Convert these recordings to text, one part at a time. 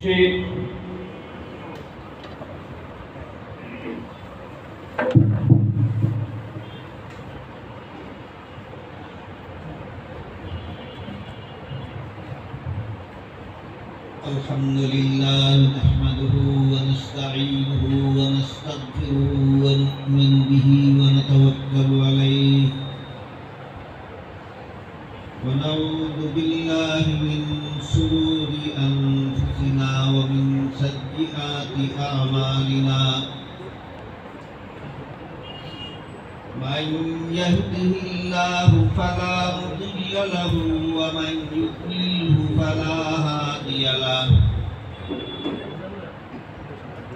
Alhamdulillah nahmaduhu wa nasta'inuhu wa nastaghfiruhu wa nu'minu bihi wa natawakkalu alayhi wa na'udzu billahi min shururi anfusina wa min sayyiati a'malina man yahdihillahu fala mudilla lahu wa man yudlilhu fala hadiya lahu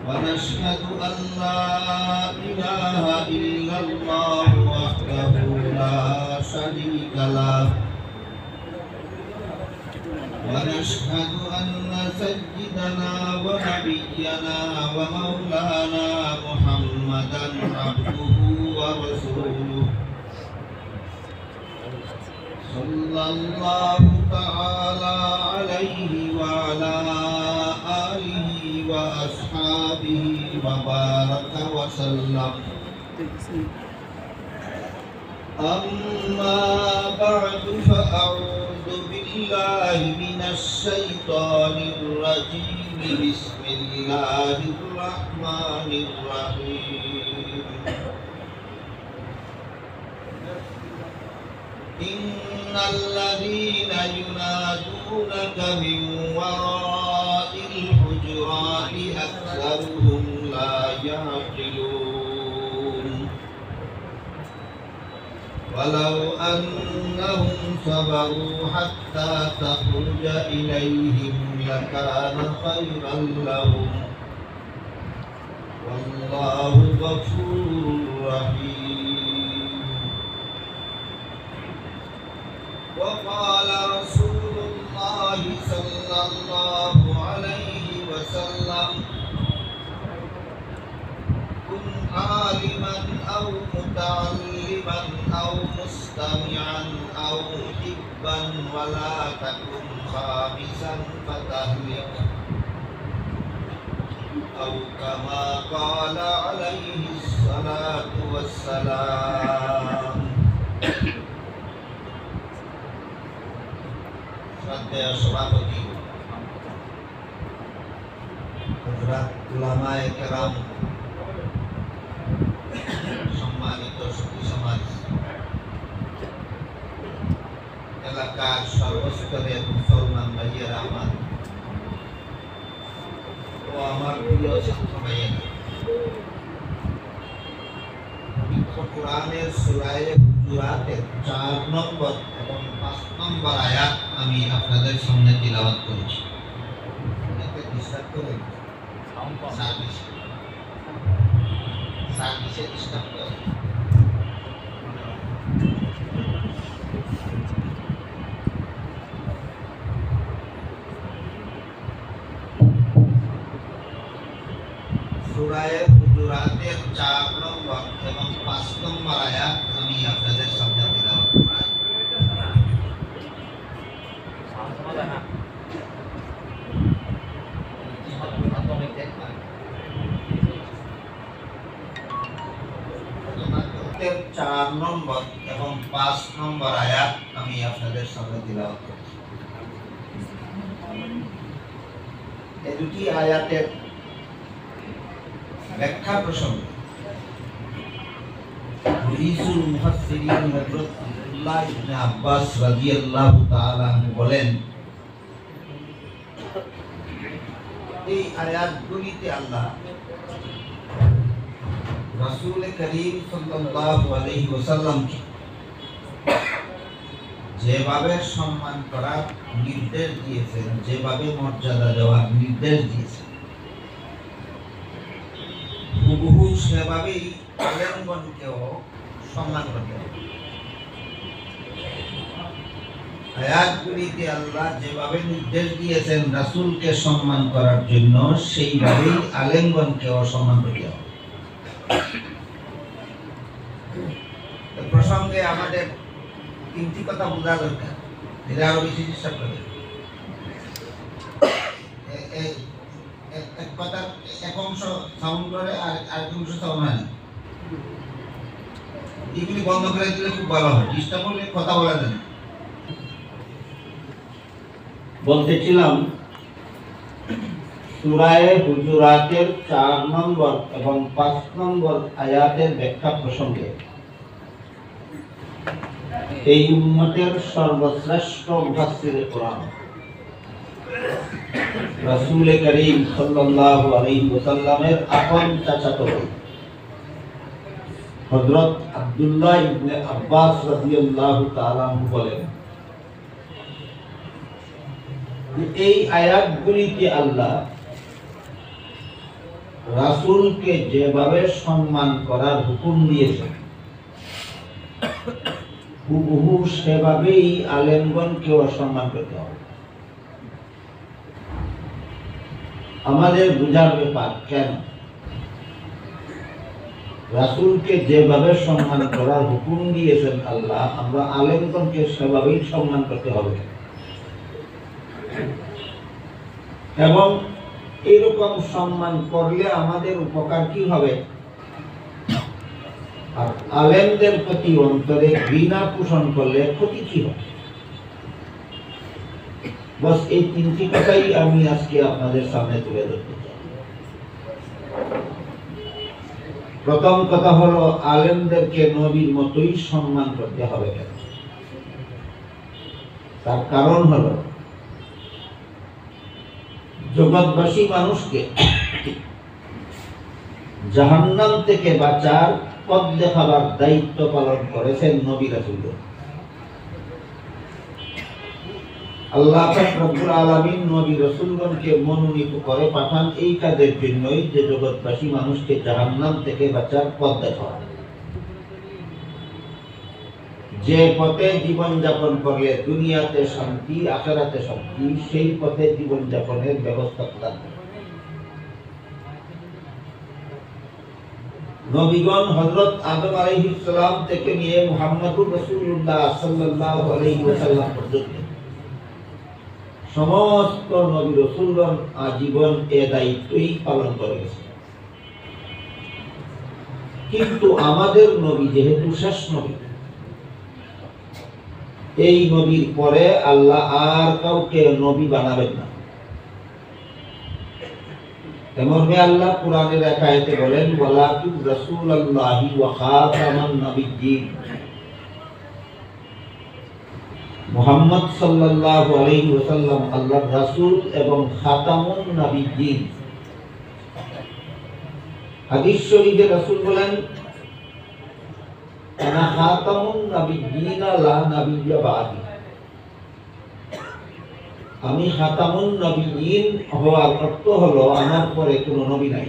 wa nashhadu an la ilaha illallah wahdahu la sharika lahu wa nashhadu anna sayyidana wa nabiyyana wa maulana Muhammadan abduhu wa rasuluh sallallahu ta'ala alaihi wa ala alihi wa ashabihi wa baraka wa sallam. Amma ba'du fa a'udzu billahi minasy syaithanir rajim. Bismillahirrahmanirrahim. Innal ladzina yunadunaka min wara'il hujurati aktsaruhum la ya'qilun walau annahum sabaru hatta takhruja ilaihim lakana khairan lahum wallahu ghafurur rahim. وقال رسول الله صلى الله عليه وسلم كن عالما أو متعلما أو مستمعا أو محبا ولا تكن خامسا فتهلك أو كما قال عليه الصلاة والسلام. শ্রদ্ধেয় সভাপতি হযরত উলামায়ে কেরাম, সম্মানিত সুধী সমাজ, এলাকার সর্বস্তরের মুসলমান ভাইয়েরা আমার ও আমার প্রিয় ছাত্র ভাইয়েরা, পবিত্র কোরআনের সূরা হুজুরাতের 4 নম্বর এবং 5 নম্বর আয়াত আমি আপনাদের সামনে তিলাওয়াত করেছি। এতে ডিসটার্ব করে সার্ভিসে ডিসটার্ব করে। সূরা হুজুরাতের 4 নম্বর এবং 5 নম্বর আয়াত আমি আপনাদের সামনে তিলাওয়াত করেছি। চার নম্বর এবং 5 নম্বর আয়াত আমি আপনাদের সামনে তিলাওয়াত করছি। এই দুটি আয়াতের ব্যাখ্যা প্রসঙ্গে রইসুল মুফাসসিরিন হযরত আব্দুল্লাহ ইবনে আব্বাস রাদিয়াল্লাহু তাআলা আনহু বলেন, এই আয়াতগুলিতে আল্লাহ রাসূল করিম সাল্লাল্লাহু আলাইহি ওয়াসাল্লামকে যেভাবে সম্মান করার নির্দেশ দিয়েছেন, যেভাবে মর্যাদা দেওয়ার নির্দেশ দিয়েছেন, হুবহু সেভাবেই আলেমগণকেও সম্মান করতে হবে। আয়াতগুলিতে আল্লাহ যেভাবে নির্দেশ দিয়েছেন রাসূলকে সম্মান করার জন্য, সেইভাবেই আলেমগণকেও সম্মান করতে হবে। প্রসঙ্গে আমাদের তিনটি কথা বোঝা দরকার, এটা আরো বেশি চেষ্টা করে। এক কথা এক অংশ সাউন্ড করে আর আরেক অংশ সাউন্ড হয় না। এগুলি বন্ধ করে দিলে খুব ভালো হয়, ডিস্টার্ব হলে কথা বলা যায় না। বলতেছিলাম সূরা হুজুরাতের 4 নম্বর এবং 5 নম্বর আয়াতের ব্যাখ্যা প্রসঙ্গে এই উম্মতের সর্বশ্রেষ্ঠ মুফাসসির কোরআন রাসূল করিম সাল্লাল্লাহু আলাইহি ওয়াসাল্লামের আপন চাচাতো ভাই হযরত আব্দুল্লাহ ইবনে আব্বাস রাদিয়াল্লাহু তাআলা আনহু বলেন, এই আয়াতগুলিতে আল্লাহ রাসূলকে যেভাবে সম্মান করার হুকুম দিয়েছেন হুবহু সেভাবেই আলেমগণকেও সম্মান করতে হবে। আমাদের বুঝার ব্যাপার, কেন রাসূলকে যেভাবে সম্মান করার হুকুম দিয়েছেন আল্লাহ, আমরা আলেমগণকে সেভাবেই সম্মান করতে হবে। এবং এরকম সম্মান করলে আমাদের উপকার কি হবে, আর আলেমদের প্রতি অন্তরে ঘৃণা পোষণ করলে ক্ষতি কি হবে। বস এই তিনটি কথাই আমি আজকে আপনাদের সামনে তুলে ধরতে চাই। প্রথম কথা হলো, আলেমদেরকে নবীর মতোই সম্মান করতে হবে। কেন? তার কারণ হলো, জগৎবাসী মানুষকে জাহান্নাম থেকে বাঁচার পথ দেখাবার দায়িত্ব পালন করেছেন নবী রাসূলগণ। আল্লাহ পাক রব্বুল আলামিন নবী রাসূলগণকে মনোনীত করে পাঠান এই কাজের জন্যই, যে জগৎবাসী মানুষকে জাহান্নাম থেকে বাঁচার পথ দেখায়। যে পথে জীবন যাপন করলে দুনিয়াতে শান্তি, আখিরাতে শান্তি, সেই পথে জীবন যাপনের ব্যবস্থা প্রদান করে। নবীগণ হযরত আদম আলাইহিস সালাম থেকে নিয়ে মুহাম্মদুর রাসূলুল্লাহ সাল্লাল্লাহু আলাইহি ওয়াসাল্লাম পর্যন্ত সমস্ত নবী রাসূলগণ আজীবন এ দায়িত্বই পালন করে গেছেন। কিন্তু আমাদের নবী যেহেতু শেষ নবী, এই নবীর পরে আল্লাহ আর কাউকে নবী বানাবেন না। এমনভাবে আল্লাহ কোরআনের এক আয়াতে বলেন, ওয়ালাকিন রাসূলুল্লাহি ওয়া খাতামান নাবিয়্যিন, মুহাম্মদ সাল্লাল্লাহু আলাইহি ওয়াসাল্লাম আল্লাহর রাসূল এবং খাতামুন নাবিয়্যিন। হাদিস শরীফে রাসূল বলেন, আনা খাতামুন নাবিয়্যিন লা নাবিয়্যা বাদি, আমি খাতামুন নবিয়্যিন হওয়ার অর্থ হলো আমার পরে কোনো নবী নাই।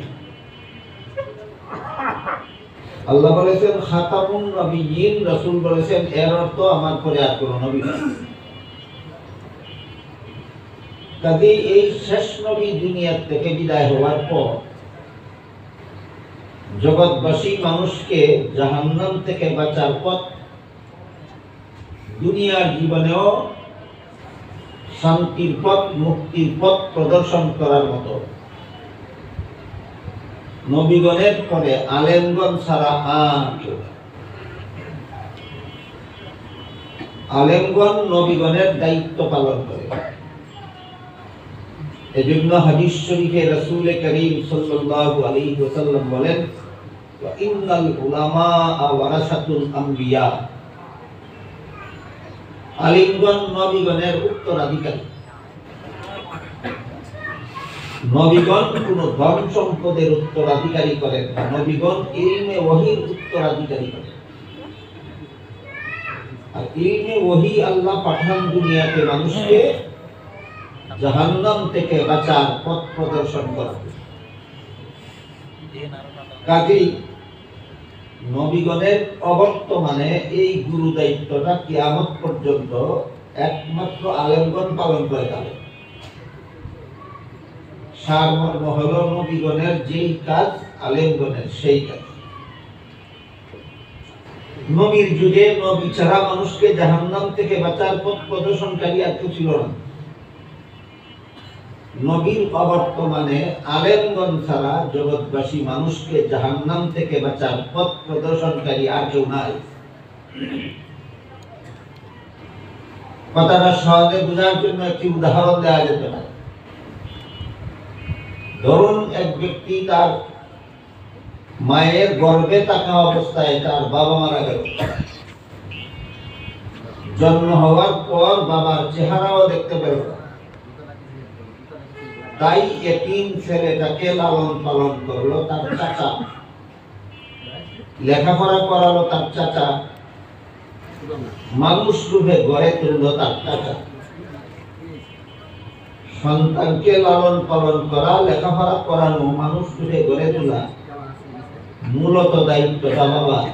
আল্লাহ বলেছেন খাতামুন নবিয়্যিন, রাসূল বলেছেন এর অর্থ আমার পরে আর কোনো নবী নাই। কাজেই এই শেষ নবী দুনিয়া থেকে বিদায় হওয়ার পর জগৎবাসী মানুষকে জাহান্নাম থেকে বাঁচার পথ, দুনিয়ার জীবনেও শান্তির পথ, মুক্তির পথ প্রদর্শন করার মতো নবীগণের পরে আলেমগণ ছাড়া আর কেউ। আলেমগণ নবীগণের দায়িত্ব পালন করে। এজন্য হাদিস শরীফে রাসূল করিম সাল্লাল্লাহু আলাইহি ওয়াসাল্লাম বলেন, ইন্নাল উলামা ওয়ারাসাতুল আমবিয়া, আলিমগণ নবীগণের উত্তরাধিকারী। নবীগণ কোন ধন সম্পদের উত্তরাধিকারী করেন না, নবীগণ ইলমে ওহীর উত্তরাধিকারী করেন। আর ইলমে ওহী আল্লাহ পাঠান দুনিয়াতে মানুষকে জাহান্নাম থেকে বাঁচার পথ প্রদর্শন করেন। কাজেই নবীগণের অবর্তমানে এই গুরু দায়িত্বটা কিয়ামত পর্যন্ত একমাত্র আলেমগণ পালন করে থাকেন। সারমর্ম হলো নবীগণের যেই কাজ আলেমগণের সেই কাজ। নবীর যুগে নবী ছাড়া মানুষকে জাহান্নাম থেকে বাঁচার পথ প্রদর্শনকারী আর কেউ ছিল না। নবীর অবর্তমানে আলেমগণ ছাড়া জগৎবাসী মানুষকে জাহান্নাম থেকে বাঁচার পথ প্রদর্শনকারী আর কেউ নাই। কথাটা সহজে বোঝার জন্য একটি উদাহরণ দেওয়া যেতে পারে। ধরুন এক ব্যক্তি তার মায়ের গর্ভে থাকা অবস্থায় তার বাবা মারা গেল। জন্ম হওয়ার পর বাবার চেহারাও দেখতে পেল না, তাই এতিম ছেলেটাকে লালন পালন করলো তার চাচা, লেখাপড়া করালো তার চাচা, মানুষ রূপে গড়ে তুললো তার চাচা। সন্তানকে লালন পালন করা, লেখাপড়া করানো, মানুষ রূপে গড়ে তোলা মূলত দায়িত্বটা বাবার।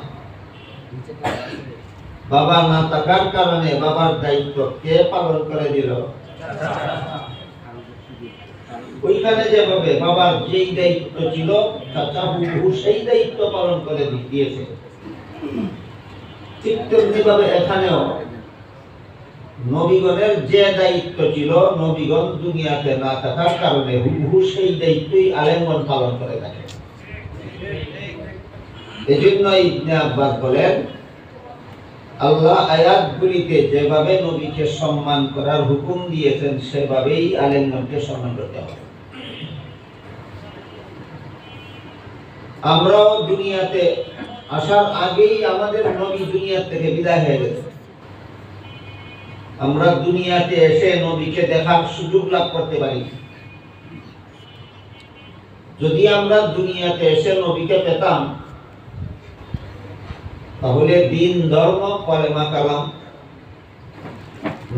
বাবা না থাকার কারণে বাবার দায়িত্ব কে পালন করে দিল? ওইখানে যেভাবে বাবার যেই দায়িত্ব ছিল চাচা হুবহু সেই দায়িত্ব পালন করে দিয়েছে, ঠিক তেমনি ভাবে এখানেও নবীগণের যে দায়িত্ব ছিল নবীগণ দুনিয়াতে না থাকার কারণে হুবহু সেই দায়িত্বই আলেমগণ পালন করে থাকে। এজন্য ইবনে আব্বাস বলেন, আল্লাহ আয়াতগুলিতে যেভাবে নবীকে সম্মান করার হুকুম দিয়েছেন সেভাবেই আলেমগণকে সম্মান করতে হবে। আমরাও দুনিয়াতে আসার আগেই আমাদের নবী দুনিয়া থেকে বিদায় হয়ে গেছে। আমরা দুনিয়াতে এসে নবীকে দেখার সুযোগ লাভ করতে পারি। যদি আমরা দুনিয়াতে এসে নবীকে পেতাম তাহলে দিন, ধর্ম, কলেমা, কালাম,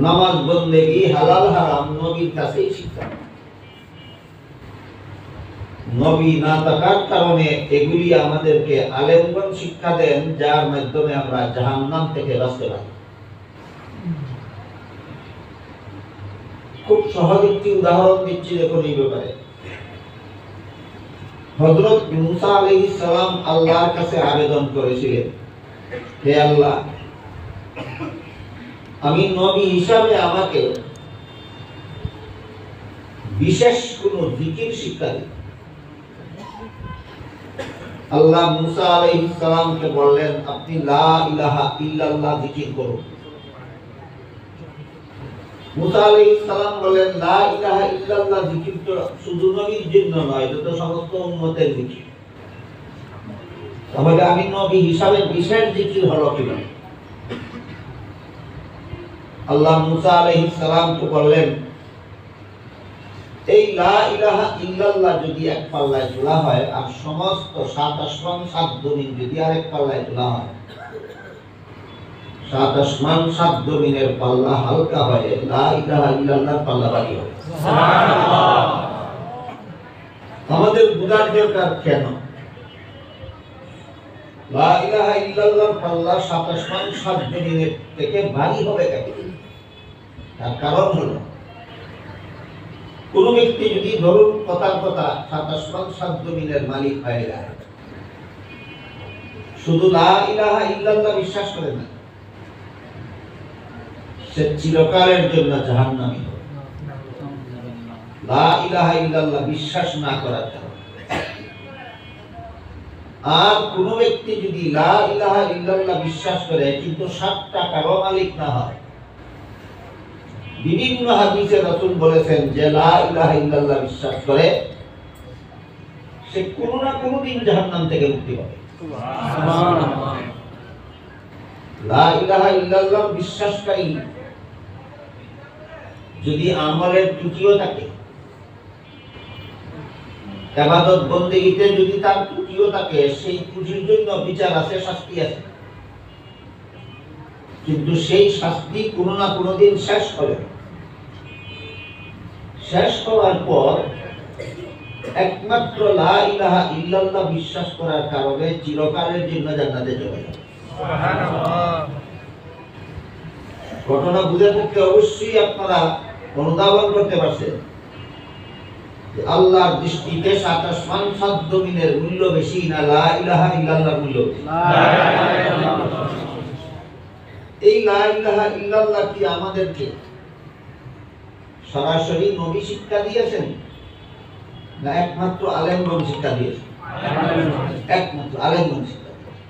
নামাজ, বন্দেগী, হালাল হারাম নবীর কাছেই শিখতাম। নবী না থাকার কারণে এগুলি আমাদেরকে আলেমগণ শিক্ষা দেন, যার মাধ্যমে আমরা জাহান্নাম থেকে বাঁচতে পারি। খুব সহজ একটি উদাহরণ দিচ্ছি, দেখুন এই ব্যাপারে। হযরত মুসা আলাইহিস সালাম আল্লাহর কাছে আবেদন করেছিলেন, হে আল্লাহ, আমি নবী হিসাবে আমাকে বিশেষ কোন জিকির শিক্ষা দিন। আল্লাহ মুসা আলাইহিস সালামকে বললেন, আপনি লা ইলাহা ইল্লাল্লাহ জিকির করুন। মুসা আলাইহিস সালাম বলেন, লা ইলাহা ইল্লাল্লাহ জিকির তো শুধু নবীর জন্য নয়, এটা তো সমস্ত উম্মতের জিকির। তাহলে আমি নবী হিসাবে বিশেষ জিকির হলো কিনা? আল্লাহ মুসা আলাইহিস সালামকে বললেন, এই লা ইলাহা ইল্লাল্লাহ যদি এক পাল্লায় তোলা হয় আর সমস্ত ৭ আসমান ৭ জমিন যদি আরেক পাল্লায় তোলা হয়, ৭ আসমান ৭ জমিনের পাল্লা হালকা হয়, লা ইলাহা ইল্লাল্লাহর পাল্লা ভারী হয়। সুবহানাল্লাহ। আমাদের বুঝার দরকার কেন লা ইলাহা ইল্লাল্লাহর পাল্লা ৭ আসমান ৭ জমিনের থেকে ভারী হবে কেন? তার কারণ হলো, কোন ব্যক্তি যদি ধরুন কথার কথা ৭ আসমান ৭ জমিনের মালিক হয়ে যায়, শুধু লা ইলাহা ইল্লাল্লাহ বিশ্বাস করে না, সে চিরকালের জন্য জাহান্নামী হবে। লা ইলাহা ইল্লাল্লাহ বিশ্বাস না করার কারণে। আর কোন ব্যক্তি যদি লা ইলাহা ইল্লাল্লাহ বিশ্বাস করে কিন্তু ৭ টাকারও মালিক না হয়, বিভিন্ন হাদিসে রাসূল বলেছেন যে লা ইলাহা ইল্লাল্লাহ বিশ্বাস করে সে কোনো না কোনো দিন জাহান্নাম থেকে মুক্তি পাবে। সুবহানাল্লাহ। লা ইলাহা ইল্লাল্লাহ বিশ্বাসকারী যদি আমলের ত্রুটিও থাকে, ইবাদত বন্দেগীতে যদি তার ত্রুটিও থাকে, সেই ত্রুটির জন্য বিচার আছে, শাস্তি আছে, কিন্তু সেই শাস্তি কোনো না কোনো দিন শেষ হবে। শেষ হওয়ার পর একমাত্র লা ইলাহা ইল্লাল্লাহ বিশ্বাস করার কারণে চিরকালের জন্য জান্নাতে চলে যাবে। সুবহানাল্লাহ। ঘটনা বুঝে থাকলে অবশ্যই আপনারা অনুধাবন করতে পারছেন যে আল্লাহর দৃষ্টিতে ৭ আসমান ৭ জমিনের মূল্য বেশি না লা ইলাহা ইল্লাল্লাহর মূল্য বেশি? এই লা ইলাহা ইল্লাল্লাহ কি আমাদেরকে সরাসরি নবী শিক্ষা দিয়েছেন না একমাত্র আলেমগণ শিক্ষা দিয়েছেন? একমাত্র আলেমগণ শিক্ষা দিয়েছেন।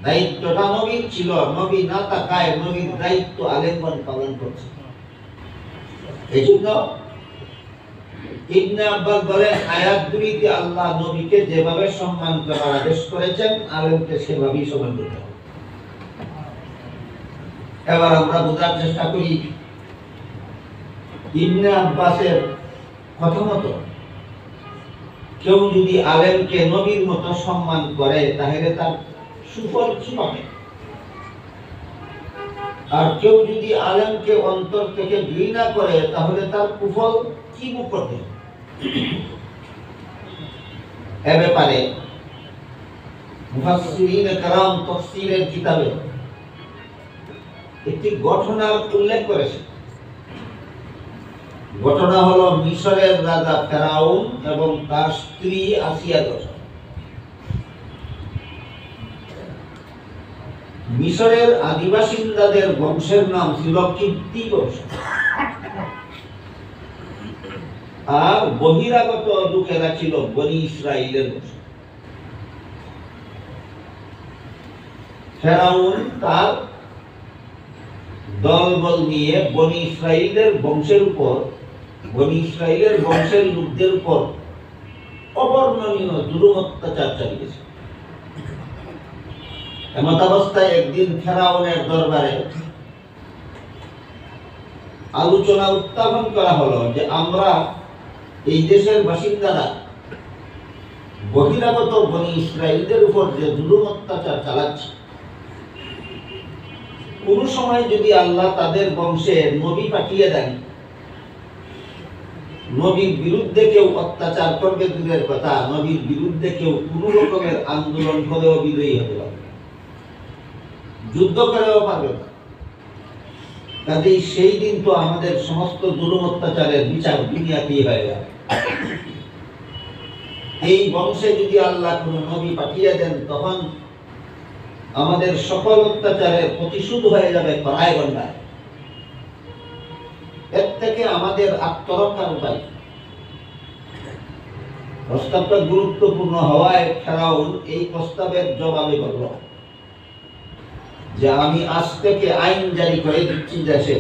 দায়িত্বটা নবীর ছিল, নবী না থাকায় নবীর দায়িত্ব আলেমগণ পালন করছে। এই জন্য ইবনে আব্বাস বলেন, আয়াতগুলিতে আল্লাহ নবীকে যেভাবে সম্মান করার আদেশ করেছেন, আলেমকে সেভাবেই সম্মান করতে হবে। এবার আমরা বোঝার চেষ্টা করি ইবনে আব্বাসের কথা মতো কেউ যদি আলেমকে নবীর মতো সম্মান করে তাহলে তার সুফল কি পাবে, আর কেউ যদি আলেমকে অন্তর থেকে ঘৃণা করে তাহলে তার কুফল কি মুখ করবে। এ ব্যাপারে মুফাসসিরিন کرام তাফসীরের কিতাবে একটি ঘটনার উল্লেখ করেছে। ঘটনা হলো মিশরের রাজা ফেরাউন এবং তার স্ত্রী আসিয়া দশা। মিশরের আদিবাসীদের বংশের নাম ছিল কিপ্তি বংশ, আর বহিরাগত লোকেরা ছিল বনি ইসরাইলের বংশ। ফেরাউন তার দলবল নিয়ে বনি ইসরাইলের বংশের লোকদের উপর অবর্ণনীয় জুলুম অত্যাচার চালিয়েছে। এমত অবস্থায় একদিন ফেরাউনের দরবারে আলোচনা উত্থাপন করা হলো যে আমরা এই দেশের বাসিন্দারা বহিরাগত বনি ইসরাইলদের উপর যে জুলুম অত্যাচার চালাচ্ছে, কোন সময় যদি আল্লাহ তাদের বংশে নবী পাঠিয়ে দেন, নবীর বিরুদ্ধে কেউ অত্যাচার করবে দূরের কথা, নবীর বিরুদ্ধে কেউ কোন রকমের আন্দোলন করেও বিজয়ী হতে পারবে, যুদ্ধ করেও পারবে না। কাজেই সেই দিন তো আমাদের সমস্ত জুলুম অত্যাচারের বিচার দুনিয়াতেই হয়ে যাবে। এই বংশে যদি আল্লাহ কোন নবী পাঠিয়ে দেন, তখন আমাদের সকল অত্যাচারের প্রতিশোধ হয়ে যাবে কড়ায় গন্ডায়। এর থেকে আমাদের আত্মরক্ষার উপায়। প্রস্তাবটা গুরুত্বপূর্ণ হওয়ায় ফেরাউন এই প্রস্তাবের জবাবে বলল যে আমি আজ থেকে আইন জারি করে দিচ্ছি দেশে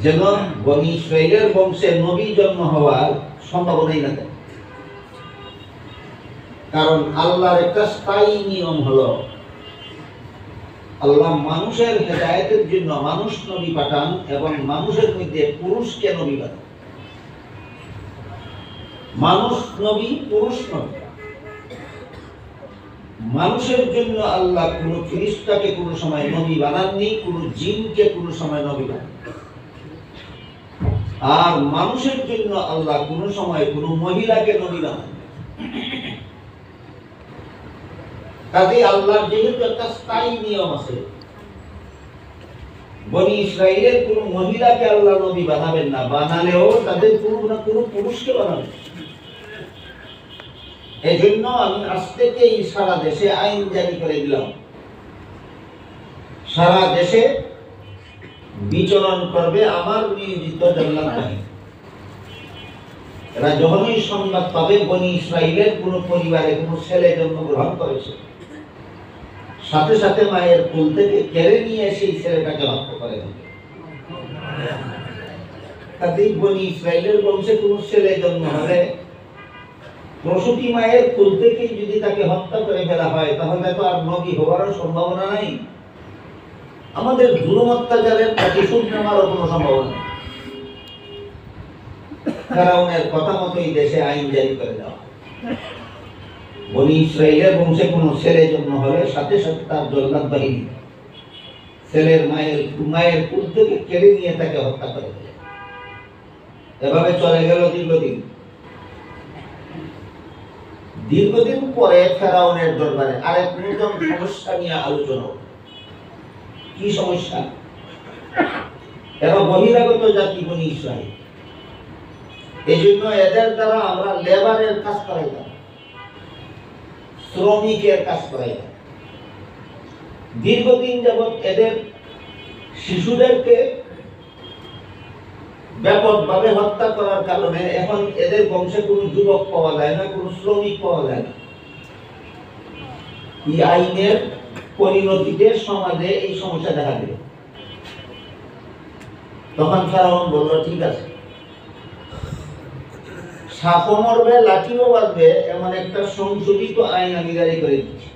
যেন বনি ইসরাইলের বংশে নবী জন্ম হওয়ার সম্ভাবনাই না থাকে। কারণ আল্লাহর একটা স্থায়ী নিয়ম হলো, আল্লাহ মানুষের হেদায়েতের জন্য মানুষ নবী পাঠান এবং মানুষের মধ্যে পুরুষকে নবী পাঠান। মানুষ নবী, পুরুষ নবী। মানুষের জন্য আল্লাহ কোন ফেরেশতাকে কোন সময় নবী বানাননি, কোন জিনকে কোন সময় নবী বানাননি। আর মানুষের জন্য আল্লাহ কোন সময় কোন মহিলাকে নবী বানাননি। কাজে আল্লাহর যেহেতু একটা স্থায়ী নিয়ম আছে, বনি ইসরাইলের কোন মহিলাকে আল্লাহ নবী বানাবেন না, বানালেও তাদের কোন না কোন পুরুষকে বানাবেন। এই জন্য আমি আজ থেকেই সারা দেশে আইন জারি করে দিলাম, সারা দেশে বিচরণ করবে আমার নিয়োজিত জান্নাত বাহিনী। এরা যখনই সংবাদ পাবে বনি ইসরাইলের কোন পরিবারে কোন ছেলে জন্মগ্রহণ করেছে, সাথে সাথে মায়ের কোল থেকে কেড়ে নিয়ে সেই ছেলেটাকে হত্যা করে দেবে। কাজেই বনি ইসরাইলের বংশে কোন ছেলে জন্ম হলে প্রসূতি মায়ের কোল থেকে যদি তাকে হত্যা করে ফেলা হয়, তাহলে তো আর নবী হওয়ারও সম্ভাবনা নাই, আমাদের জুলুম অত্যাচারের প্রতিশোধ নেওয়ারও কোনো সম্ভাবনা নেই। ফেরাউনের কথা মতোই দেশে আইন জারি করে দেওয়া। বনি ইসরাইলের বংশে কোনো ছেলে জন্ম হলে সাথে সাথে তার জল্লাদ বাহিনী ছেলের মায়ের কোল থেকে কেড়ে নিয়ে তাকে হত্যা করে দেয়। এভাবে চলে গেল দীর্ঘদিন পরে ফেরাউনের দরবারে আরেক নতুন সমস্যা নিয়ে আলোচনা। কি সমস্যা? এরা বহিরাগত জাতি বনি ইসরাইল, এই জন্য এদের দ্বারা আমরা লেবারের কাজ করাইতাম, শ্রমিকের কাজ করাইতাম। দীর্ঘদিন যাবৎ এদের শিশুদেরকে ব্যাপকভাবে হত্যা করার কারণে এখন এদের বংশে কোনো যুবক পাওয়া যায় না, কোনো শ্রমিক পাওয়া যায় না। এই আইনের পরিণতিতে সমাজে এই সমস্যা দেখা দিল। তখন ফেরাউন বলল, ঠিক আছে, সাপও মরবে, লাঠিও বাঁধবে, এমন একটা সংশোধিত আইন আমি জারি করে দিচ্ছি।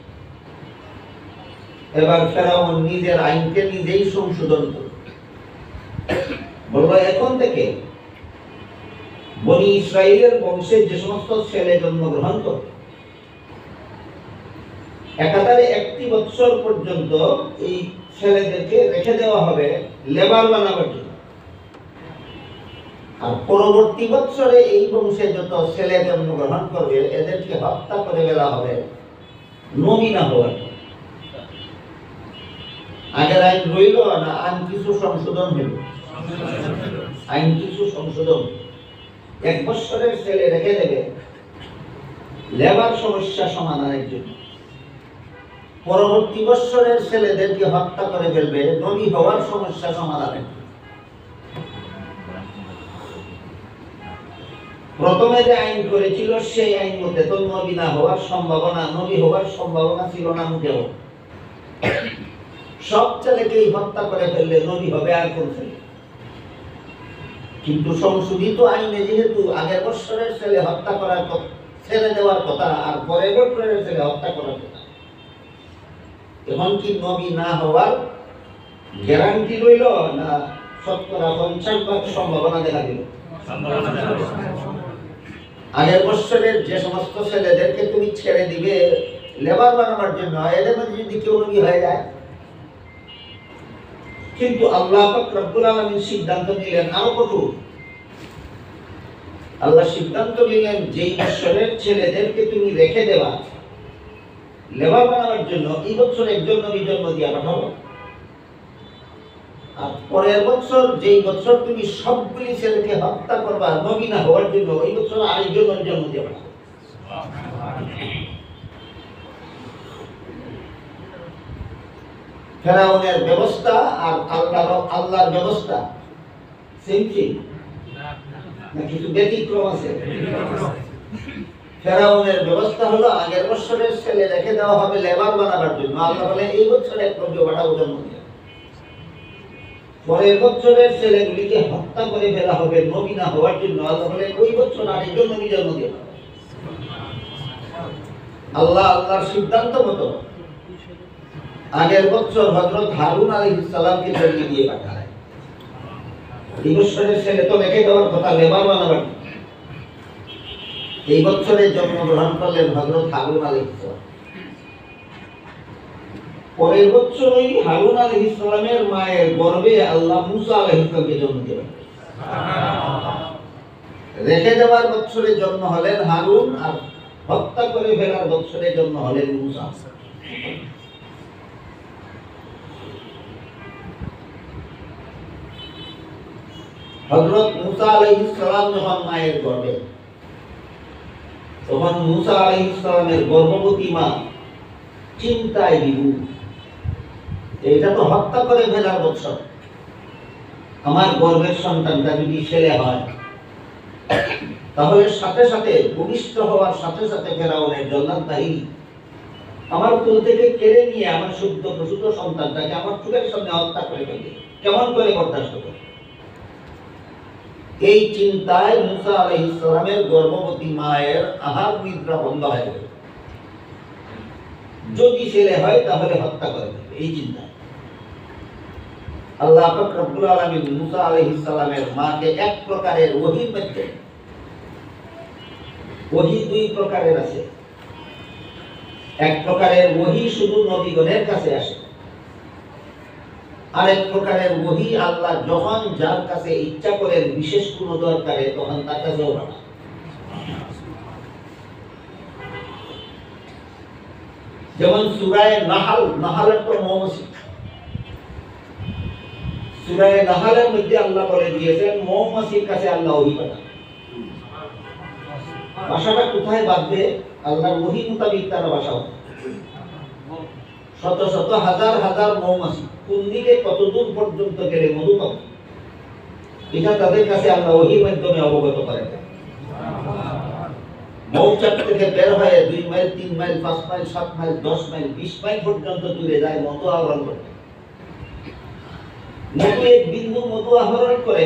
এবার ফেরাউন নিজের আইনকে নিজেই সংশোধন করল। বলল, এখন থেকে বনি ইসরাইলের বংশে যে সমস্ত ছেলে জন্মগ্রহণ করবে, একাধারে 1 বছর পর্যন্ত এই ছেলেদেরকে রেখে দেওয়া হবে লেবার বানাবার জন্য। আর পরবর্তী বছরে এই বংশে যত ছেলে জন্মগ্রহণ করবে এদেরকে হত্যা করে ফেলা হবে নবী না হওয়ার। আগের আইন রইল না, আইন কিছু সংশোধন হইল। আইন কিছু সংশোধন, 1 বছরের ছেলে রেখে দেবে লেবার সমস্যা সমাধানের জন্য, পরবর্তী বছরের ছেলেদেরকে হত্যা করে ফেলবে নবী হওয়ার সমস্যা সমাধানের। প্রথমে যে আইন করেছিল সেই আইন মতে তো নবী না হওয়ার সম্ভাবনা, নবী হওয়ার সম্ভাবনা ছিল না মোটেও। সব ছেলেকেই হত্যা করে ফেললে নবী হবে আর কোন ছেলে? কিন্তু সংশোধিত আইনে যেহেতু আগের বছরের ছেলে হত্যা করার কথা, ছেড়ে দেওয়ার কথা, আর পরের বছরের ছেলে হত্যা করার কথা, এখন কি নবী না হওয়ার গ্যারান্টি রইল না 50% সম্ভাবনা দেখা দিল? আগের বছরের যে সমস্ত ছেলেদেরকে তুমি ছেড়ে দিবে লেবার বানাবার জন্য, এদের মধ্যে যদি কেউ নবী হয়ে যায়, কিন্তু আল্লাহ পাক রব্বুল আলামিন সিদ্ধান্ত নিলেন আরো কঠোর। আল্লাহ সিদ্ধান্ত নিলেন যেই বছরের ছেলেদেরকে তুমি রেখে দেবা লেবার বানাবার জন্য, এই বছর একজন নবী জন্ম দিয়া পাঠাবো। আর পরের বছর যেই বছর তুমি সবগুলি ছেলেকে হত্যা করবা নবী না হওয়ার জন্য, ওই বছর আরেকজন নবী জন্ম দিয়া পাঠাবো। ফেরাউনের ব্যবস্থা আর আল্লাহর ব্যবস্থা সেম সেম না, কিছু ব্যতিক্রম আছে? ফেরাউনের ব্যবস্থা হলো আগের বছরের ছেলে রেখে দেওয়া হবে লেবার বানাবার জন্য, আল্লাহ বলে এই বছর এক নবী পাঠাবো জন্ম দিয়ে। পরের বছরের ছেলেগুলিকে হত্যা করে ফেলা হবে নবী না হওয়ার জন্য, আল্লাহ বলে ওই বছর আরেকজন নবী জন্ম দিয়ে। আল্লাহর সিদ্ধান্ত মতো আগের বছর হযরত হারুন আলাইহিস সালামকে জন্ম দিয়ে পাঠায়। এই বছরের ছেলে তো রেখে দেওয়ার কথা লেবার বানাবার, এই বছরে জন্মগ্রহণ করলেন হযরত হারুন আলাইহিস সালাম। পরের বছর ওই হারুন আলাইহিস সালামের মায়ের গর্ভে আল্লাহ মুসা আলাইহিস সালামকে জন্ম দিলেন। রেখে দেওয়ার বছরে জন্ম হলেন হারুন, আর হত্যা করে ফেলার বছরে জন্ম হলেন মুসা। হযরত মুসা আলাইহিস সালাম যখন মায়ের গর্ভে, তখন মুসা আলাইহিস সালামের গর্ভবতী মা চিন্তায় বিভোর, এটা তো হত্যা করে ফেলার বছর, আমার গর্ভের সন্তানটা যদি ছেলে হয় তাহলে সাথে সাথে ভূমিষ্ঠ হওয়ার সাথে সাথে ফেরাউনের জন্নাতবাহী আমার কোল থেকে কেড়ে নিয়ে আমার শুদ্ধ প্রসূত সন্তানটাকে আমার চোখের সামনে হত্যা করে ফেলে, কেমন করে বরদাস্ত করে? এই চিন্তায় মুসা আলাইহিস সালামের গর্ভবতী মায়ের আহার নিদ্রা বন্ধ হয়ে গেল। যদি ছেলে হয় তাহলে হত্যা করে দেবে, এই চিন্তায় আল্লাহ পাক রব্বুল আলামিন মুসা আলাইহিস সালামের মাকে এক প্রকারের ওহীর মধ্যে, ওহী 2 প্রকারের আছে। এক প্রকারের ওহী শুধু নবীগণের কাছে আসে, আরেক প্রকারের ওহী আল্লাহ যখন যার কাছে ইচ্ছা করেন বিশেষ কোনো দরকারে তখন তার কাছেও পাঠান। যেমন সূরা নাহলের তো মৌমাছি, সূরা নাহলের মধ্যে আল্লাহ বলে দিয়েছেন মৌমাছির কাছে আল্লাহ ওহী পাঠান। বাসাটা কোথায় বাঁধবে আল্লাহর ওহী মোতাবেক তারা বাসা হবে। শত শত হাজার হাজার মৌমাছি কোন দিকে কত দূর পর্যন্ত গেলে মধু পাবে, এটা তাদের কাছে আল্লাহ ওহীর মাধ্যমে অবগত করেন। মৌচাক থেকে বের হয়ে 2 mile 3 mile 5 mile 7 mile 10 mile 20 mile পর্যন্ত দূরে যায় মধু আহরণ করতে। মধু এক বিন্দু মধু আহরণ করে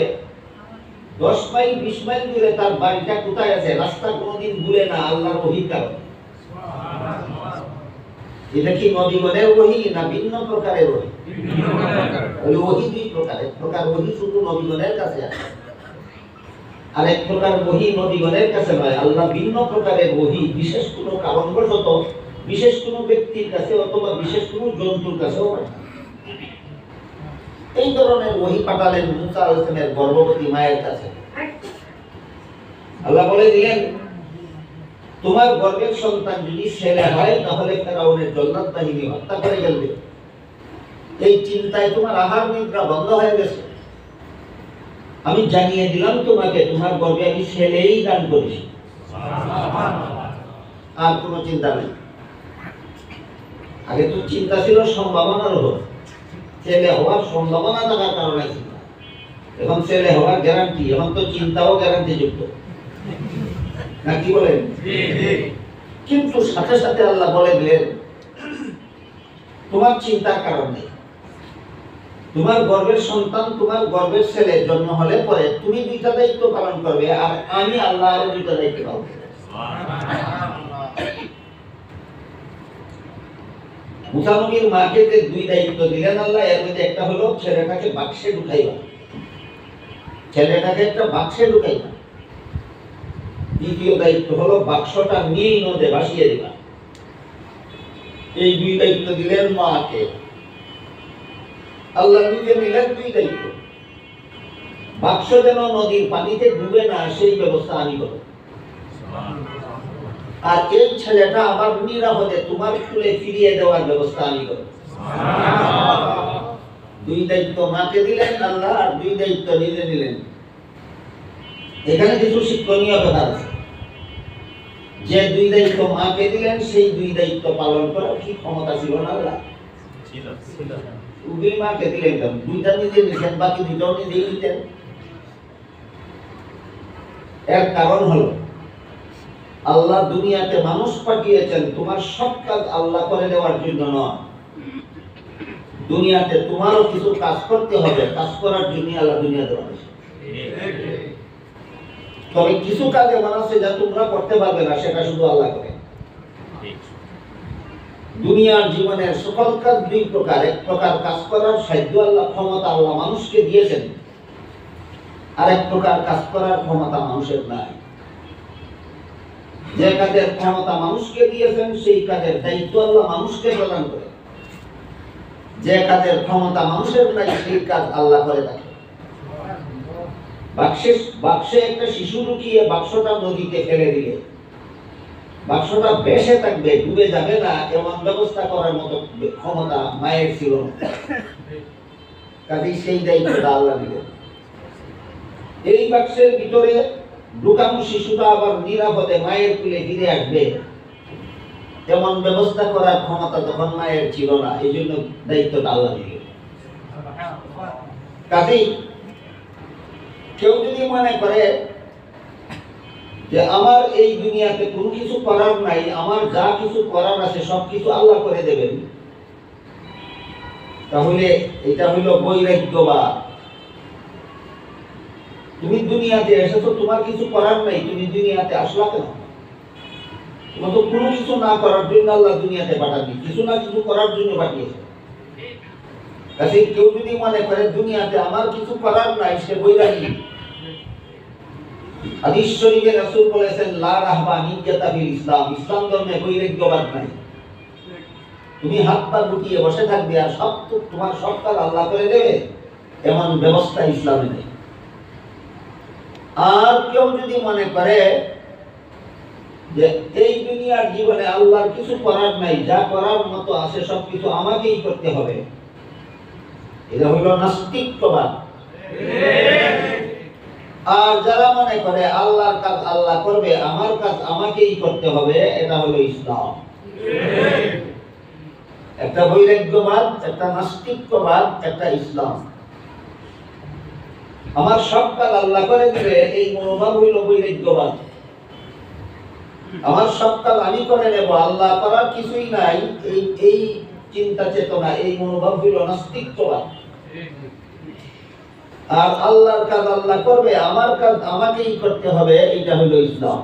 10 মাইল 20 মাইল দূরে তার বাড়িটা কোথায় আছে রাস্তা কোনোদিন ভুলে না আল্লাহর ওহীর কারণে। এটা কি নবীগণের ওহী না ভিন্ন প্রকারের ওহী? ওই ওহী দুই প্রকার। এক প্রকার ওহী শুধু নবীগণের কাছে আছে, আর এক প্রকার ওহী নবীগণের কাছে নয়। আল্লাহ ভিন্ন প্রকারের ওহী বিশেষ কোনো কারণবশত বিশেষ কোনো ব্যক্তির কাছে অথবা বিশেষ কোনো জন্তুর কাছেও পাঠান। এই ধরনের ওহী পাঠালেন মুসা আলাইহিস সালামের গর্ভবতী মায়ের কাছে। আল্লাহ বলে দিলেন, তোমার গর্ভের সন্তান যদি ছেলে হয় তাহলে ফেরাউনের জল্লাদ বাহিনী হত্যা করে ফেলবে। এই চিন্তায় তোমার আহার নিদ্রা বন্ধ হয়ে গেছে। আমি জানিয়ে দিলাম তোমাকে, তোমার গর্ভে আমি ছেলেই দান করেছি, আর কোনো চিন্তা নেই। আগে তো চিন্তা ছিল সম্ভাবনার উপর, ছেলে হওয়ার সম্ভাবনা থাকার কারণে চিন্তা। এখন ছেলে হওয়ার গ্যারান্টি, এখন তো চিন্তাও গ্যারান্টি যুক্ত, না কি বলেন? কিন্তু সাথে সাথে আল্লাহ বলে দিলেন, তোমার চিন্তার কারণ নেই। তোমার গর্ভের সন্তান, তোমার গর্ভের ছেলে জন্ম হলে পরে তুমি 2টা দায়িত্ব পালন করবে, আর আমি আল্লাহ আরো 2টা দায়িত্ব পালন করব। মুসা নবীর মাকে যে 2 দায়িত্ব দিলেন আল্লাহ, এর মধ্যে একটা হলো ছেলেটাকে বাক্সে ঢুকাইবা, ছেলেটাকে একটা বাক্সে ঢুকাইবা। দ্বিতীয় দায়িত্ব হলো বাক্সটা নীল নদে ভাসিয়ে দিবা। এই 2 দায়িত্ব দিলেন মাকে। আল্লাহ নিজে নিলেন 2 দায়িত্ব। বাক্স যেন নদীর পানিতে ডুবে না সেই ব্যবস্থা আমি করব, আর এই ছেলেটা আবার নিরাপদে তোমার কুলে ফিরিয়ে দেওয়ার ব্যবস্থা আমি করব। 2 দায়িত্ব মাকে দিলেন আল্লাহ, আর 2 দায়িত্ব নিজে নিলেন। এখানে কিছু শিক্ষণীয় ব্যাপার আছে। যে 2 দায়িত্ব মাকে দিলেন সেই 2 দায়িত্ব পালন করার কি ক্ষমতা ছিল না আল্লাহ? ছিল। উভয় মাকে দিলেন, 2টা নিজে নিলেন, বাকি 2টাও নিজেই নিতেন। এর কারণ হলো আল্লাহ দুনিয়াতে মানুষ পাঠিয়েছেন তোমার সব কাজ আল্লাহ করে দেওয়ার জন্য নয়। দুনিয়াতে তোমারও কিছু কাজ করতে হবে, কাজ করার জন্য আল্লাহ দুনিয়াতে পাঠিয়েছেন। তবে কিছু কাজ এমন আছে যা তোমরা করতে পারবে না, সেটা শুধু আল্লাহ করে। দুনিয়ার জীবনের সকল কাজ 2 প্রকার। এক প্রকার কাজ করার সাধ্য আল্লাহ, ক্ষমতা আল্লাহ মানুষকে দিয়েছেন, আর এক প্রকার কাজ করার ক্ষমতা মানুষের নাই। যে কাজের ক্ষমতা মানুষকে দিয়েছেন সেই কাজের দায়িত্ব আল্লাহ মানুষকে প্রদান করে। যে কাজের ক্ষমতা মানুষের নাই সেই কাজ আল্লাহ করে থাকে। বাক্সে একটা শিশু ঢুকিয়ে বাক্সটা নদীতে ফেলে দিলে বাক্সটা ভেসে থাকবে, ডুবে যাবে না, এমন ব্যবস্থা করার মতো ক্ষমতা মায়ের ছিল না। কাজেই সেই দায়িত্বটা আল্লাহ দিলেন। এই বাক্সের ভিতরে ঢুকানো শিশুটা আবার নিরাপদে মায়ের কুলে ফিরে আসবে, এমন ব্যবস্থা করার ক্ষমতা তখন মায়ের ছিল না। এই জন্য দায়িত্বটা আল্লাহ দিলেন। কাজেই কেউ যদি মনে করে যে আমার এই দুনিয়াতে কোনো কিছু করার নাই, আমার যা কিছু করার আছে সবকিছু আল্লাহ করে দেবেন, তাহলে এটা হলো বৈরাগ্যবাদ। তুমি দুনিয়াতে এসেছো, তোমার কিছু করার নাই, তুমি দুনিয়াতে আসলা কেন? তোমার তো কোনো কিছু না করার জন্য আল্লাহ দুনিয়াতে পাঠাননি, কিছু না কিছু করার জন্য পাঠিয়েছে। কাজে কেউ যদি মনে করে দুনিয়াতে আমার কিছু করার নাই, সে বৈরাগী। হাদিস শরীফে রাসূল বলেছেন, লা রাহবানিয়াতা ফিল ইসলাম, ইসলাম ধর্মে বৈরাগ্যবাদ নাই। তুমি হাত পা গুটিয়ে বসে থাকবে আর তোমার সব কাজ আল্লাহ করে দেবে, এমন ব্যবস্থা ইসলামে নেই। আর কেউ যদি মনে করে যে এই দুনিয়ার জীবনে আল্লাহর কিছু করার নাই, যা করার মতো আছে সবকিছু আমাকেই করতে হবে, এটা হলো নাস্তিকবাদ। আর যারা মনে করে আল্লাহর কাজ আল্লাহ করবে, আমার কাজ আমাকেই করতে হবে, এটা হলো ইসলাম। একটা বৈরাগ্যবাদ, একটা নাস্তিকবাদ, একটা ইসলাম। আমার সব কাজ আল্লাহ করে দিবে, এই মনোভাব হইল বৈরাগ্যবাদ। আমার সব কাজ আমি করে নেব, আল্লাহ করার কিছুই নাই, এই চিন্তা চেতনা, এই মনোভাব হইল নাস্তিকবাদ। আর আল্লাহর কাজ আল্লাহ করবে, আমার কাজ আমাকেই করতে হবে, এটা হলো ইসলাম।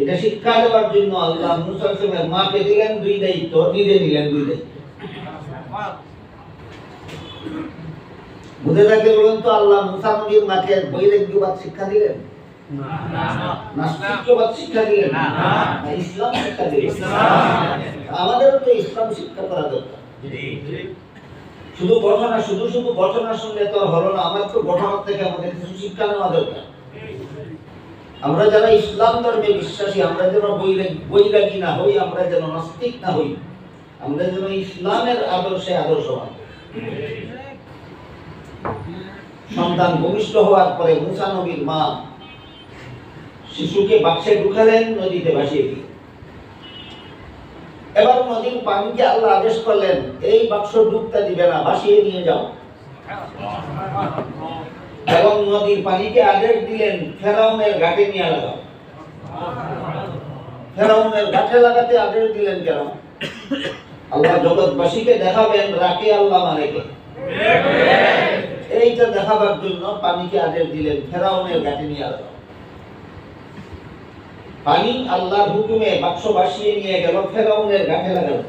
এটা শিক্ষা দেওয়ার জন্য আল্লাহ মুসা আলাইহিস মাকে দিলেন 2 দায়িত্ব, নিজে নিলেন 2 দায়িত্ব। বুঝে থাকলে বলুন তো, আল্লাহ মুসা নবীর মাকে বৈরাগ্যবাদ শিক্ষা দিলেন? নাস্তিকবাদ শিক্ষা দিলেন? না, ইসলাম শিক্ষা দিলেন। আমাদেরও তো ইসলাম শিক্ষা করা দরকার। শুধু ঘটনা শুনলে তো হলো না, আমার তো ঘটনার থেকে আমাদের কিছু শিক্ষা নেওয়া দরকার। আমরা যারা ইসলাম ধর্মে বিশ্বাসী, আমরা যেন বৈরাগী না হই, আমরা যেন নাস্তিক না হই, আমরা যেন ইসলামের আদর্শে আদর্শবান। সন্তান ভূমিষ্ঠ হওয়ার পরে মুসা নবীর মা শিশুকে বাক্সে ঢুকালেন, নদীতে ভাসিয়ে দিলেন। এবার নদীর পানিকে আল্লাহ আদেশ করলেন, এই বাক্স ডুবতে দিবে না, ভাসিয়ে নিয়ে যাও। এবং নদীর পানিকে আদেশ দিলেন, ফেরাউনের ঘাটে নিয়ে লাগাও। ফেরাউনের ঘাটে লাগাতে আদেশ দিলেন কেন? আল্লাহ জগৎবাসীকে দেখাবেন রাকে আল্লাহ মানে কে। এইটা দেখাবার জন্য পানিকে আদেশ দিলেন, ফেরাউনের ঘাটে নিয়ে লাগাও। পানি আল্লাহর হুকুমে বাক্স ভাসিয়ে নিয়ে গেল, ফেরাউনের ঘাটে লাগালো।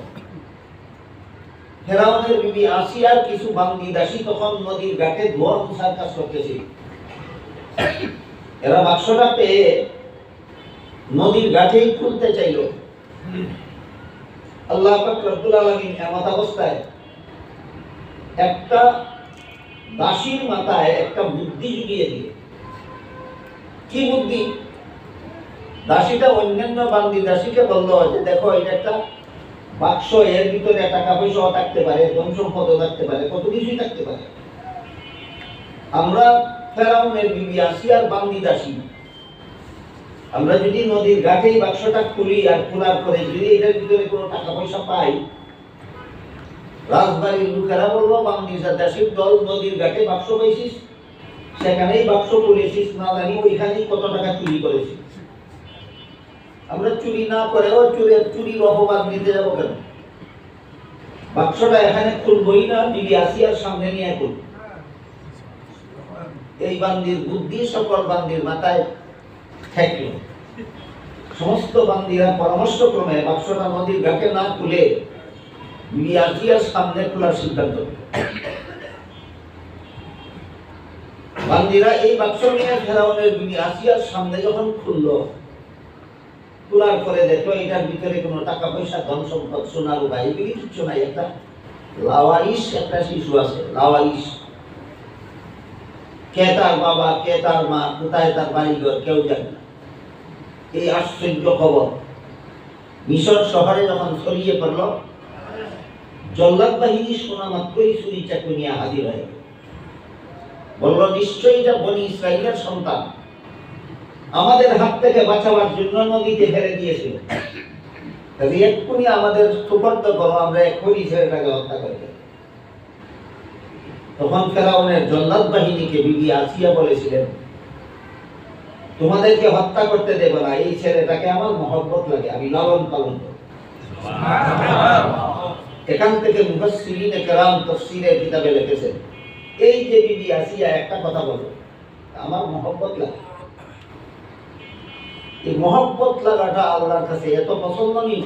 ফেরাউনের বিবি আসিয়ার কিছু বান্দি দাসী তখন নদীর ঘাটে ধোয়া মুছার কাজ করতেছিল। এরা বাক্সটা পেয়ে নদীর ঘাটেই খুলতে চাইল। আল্লাহ পাক রব্বুল আলামিন এমত অবস্থায় একটা দাসীর মাথায় একটা বুদ্ধি জুগিয়ে দিল। কি বুদ্ধি? দাসীটা অন্যান্য বান্দি দাসীকে বলল যে দেখো, এটা একটা বাক্স, এর ভিতরে টাকা পয়সা থাকতে পারে, ধন সম্পদও থাকতে পারে, কত কিছুই থাকতে পারে। আমরা ফেরাউনের বিবি আসিয়ার বান্দি দাসী, আমরা যদি নদীর ঘাটেই বাক্সটা খুলি আর খোলার পরে যদি এটার ভিতরে কোনো টাকা পয়সা পাই, রাজবাড়ির লোকেরা বলবো বান্দি দাসীর দল নদীর ঘাটে বাক্স পাইছিস, সেখানেই বাক্স খুলেছিস, না জানি ওইখানেই কত টাকা চুরি করেছিস। আমরা চুরি না করেও চুরির অপবাদ নিতে যাবো কেন? বাক্সটা এখানে খুলবই না, বিবি আসিয়ার সামনে নিয়ে খুলব। এই বান্দির বুদ্ধি সকল বান্দির মাথায় ঠেকল। সমস্ত বান্দিরা পরামর্শ ক্রমে বাক্সটা নদীর ঘাটে না খুলে বিবি আসিয়ার সামনে খোলার সিদ্ধান্ত। বান্দিরা এই বাক্স নিয়ে ফেরাউনের বিবি আসিয়ার সামনে যখন খুললো, খোলার পরে দেখলো এটার ভিতরে কোনো টাকা পয়সা, ধন সম্পদ, সোনা রূপা এগুলি কিচ্ছু নাই। একটা লাওয়ারিশ একটা শিশু আছে, লাওয়ারিশ। কে তার বাবা, কে তার মা, কোথায় তার বাড়িঘর, কেউ জানে না। এই আশ্চর্য খবর মিশর শহরে যখন ছড়িয়ে পড়ল, জল্লাদ বাহিনী শোনা মাত্রই চুরি চাকু নিয়ে হাজির হয়ে গেল। বলল, নিশ্চয়ই এটা বনি ইসরাইলের সন্তান, আমাদের হাত থেকে বাঁচাবার জন্য নদীতে ফেলে দিয়েছিল। এক্ষুনি আমাদের সুপর্দ করো, আমরা এক্ষুনি ছেলেটাকে হত্যা করে দেব। তখন ফেরাউনের জল্লাদ বাহিনীকে বিবি আসিয়া বলেছিলেন, তোমাদেরকে হত্যা করতে দেব না, এই ছেলেটাকে আমার মহব্বত লাগে, আমি লালন পালন করব। এখান থেকে মুফাসসিরিনে কেরাম তাফসীরের কিতাবে লিখেছেন, এই যে বিবি আসিয়া একটা কথা বলে, আমার মহব্বত লাগে। এই মহব্বত লাগাটা আল্লাহর কাছে এত পছন্দ নেই।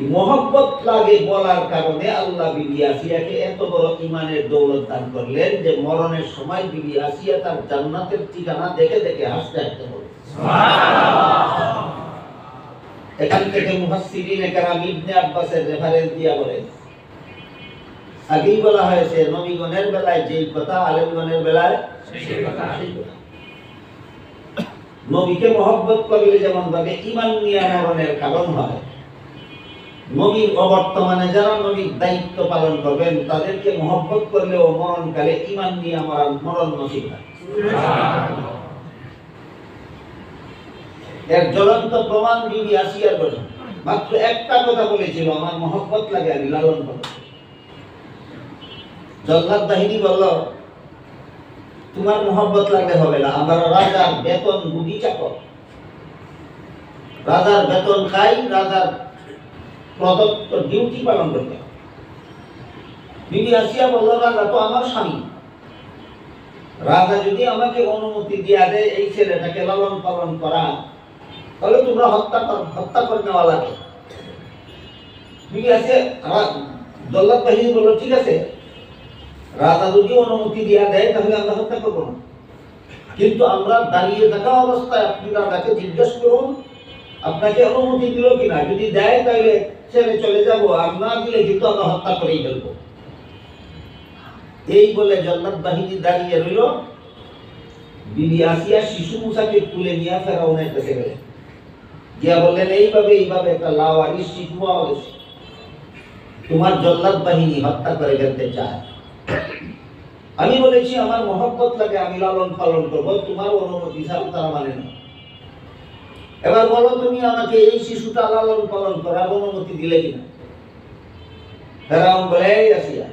এই মহব্বত লাগে বলার কারণে আল্লাহ বিবি আসিয়াকে এত বড় ঈমানের দৌলত দান করলেন যে মরণের সময় বিবি আসিয়া তার জান্নাতের ঠিকানা দেখে দেখে হাসতে হাসতে বলে। এখান থেকে মুফাসসিরিনে কেরাম ইবনে আব্বাসের রেফারেন্স দিয়া বলেন, আগেই বলা হয়েছে নবীগণের বেলায় যেই কথা, আলেমগণের বেলায় সেই কথা। নবীকে মহব্বত করলে যেমন ভাবে ঈমান নিয়ে মরণের কারণ হয়, নবীর অবর্তমানে যারা নবীর দায়িত্ব পালন করবেন তাদেরকে মহব্বত করলেও মরণকালে ঈমান নিয়ে মরণ নসিব হয়। এর জ্বলন্ত প্রমাণ বিবি আসিয়ার কথা। মাত্র একটা কথা বলেছিল, আমার মহব্বত লাগে, আমি লালন পালন। জল্লাদ বাহিনী বলল, তোমার মোহব্বত লাগলে হবে না। আমরা রাজার বেতন বুঝি চাকর, রাজার বেতন খাই, রাজার প্রদত্ত ডিউটি পালন করতে। বিবি আসিয়া বলল, রাজা তো আমার স্বামী, রাজা যদি আমাকে অনুমতি দিয়া দেয় এই ছেলেটাকে লালন পালন করা, তাহলে তোমরা হত্যা করে নেওয়া লাগে। বিবি আসিয়া জল্লাদ বাহিনী বলল, ঠিক আছে, রাজা যদি অনুমতি দিয়া দেয় তাহলে আমরা হত্যা করবো না, কিন্তু আমরা দাঁড়িয়ে থাকা অবস্থায় আপনি রাজাকে জিজ্ঞেস করুন আপনাকে অনুমতি দিল কিনা, যদি দেয় তাহলে ছেড়ে চলে যাব, আর না দিলে কিন্তু আমরা হত্যা করেই ফেলবো। এই বলে জল্লাদ বাহিনী দাঁড়িয়ে রইল। বিবি আসিয়া শিশু মুসাকে তুলে নিয়ে ফেরাউনের কাছে গেলেন, গিয়া বললেন, এইভাবে একটা লাওয়ারিস শিশু পাওয়া গেছে, তোমার জল্লাদ বাহিনী হত্যা করে ফেলতে চায়। আমি বলেছি আমার মহব্বত লাগে, আমি লালন পালন করবো, তোমার অনুমতি ছাড়া তারা মানে না। এবার বলো তুমি আমাকে এই শিশুটা লালন পালন করার অনুমতি দিলে কিনা? ফেরাউন বলে, এই আসিয়া,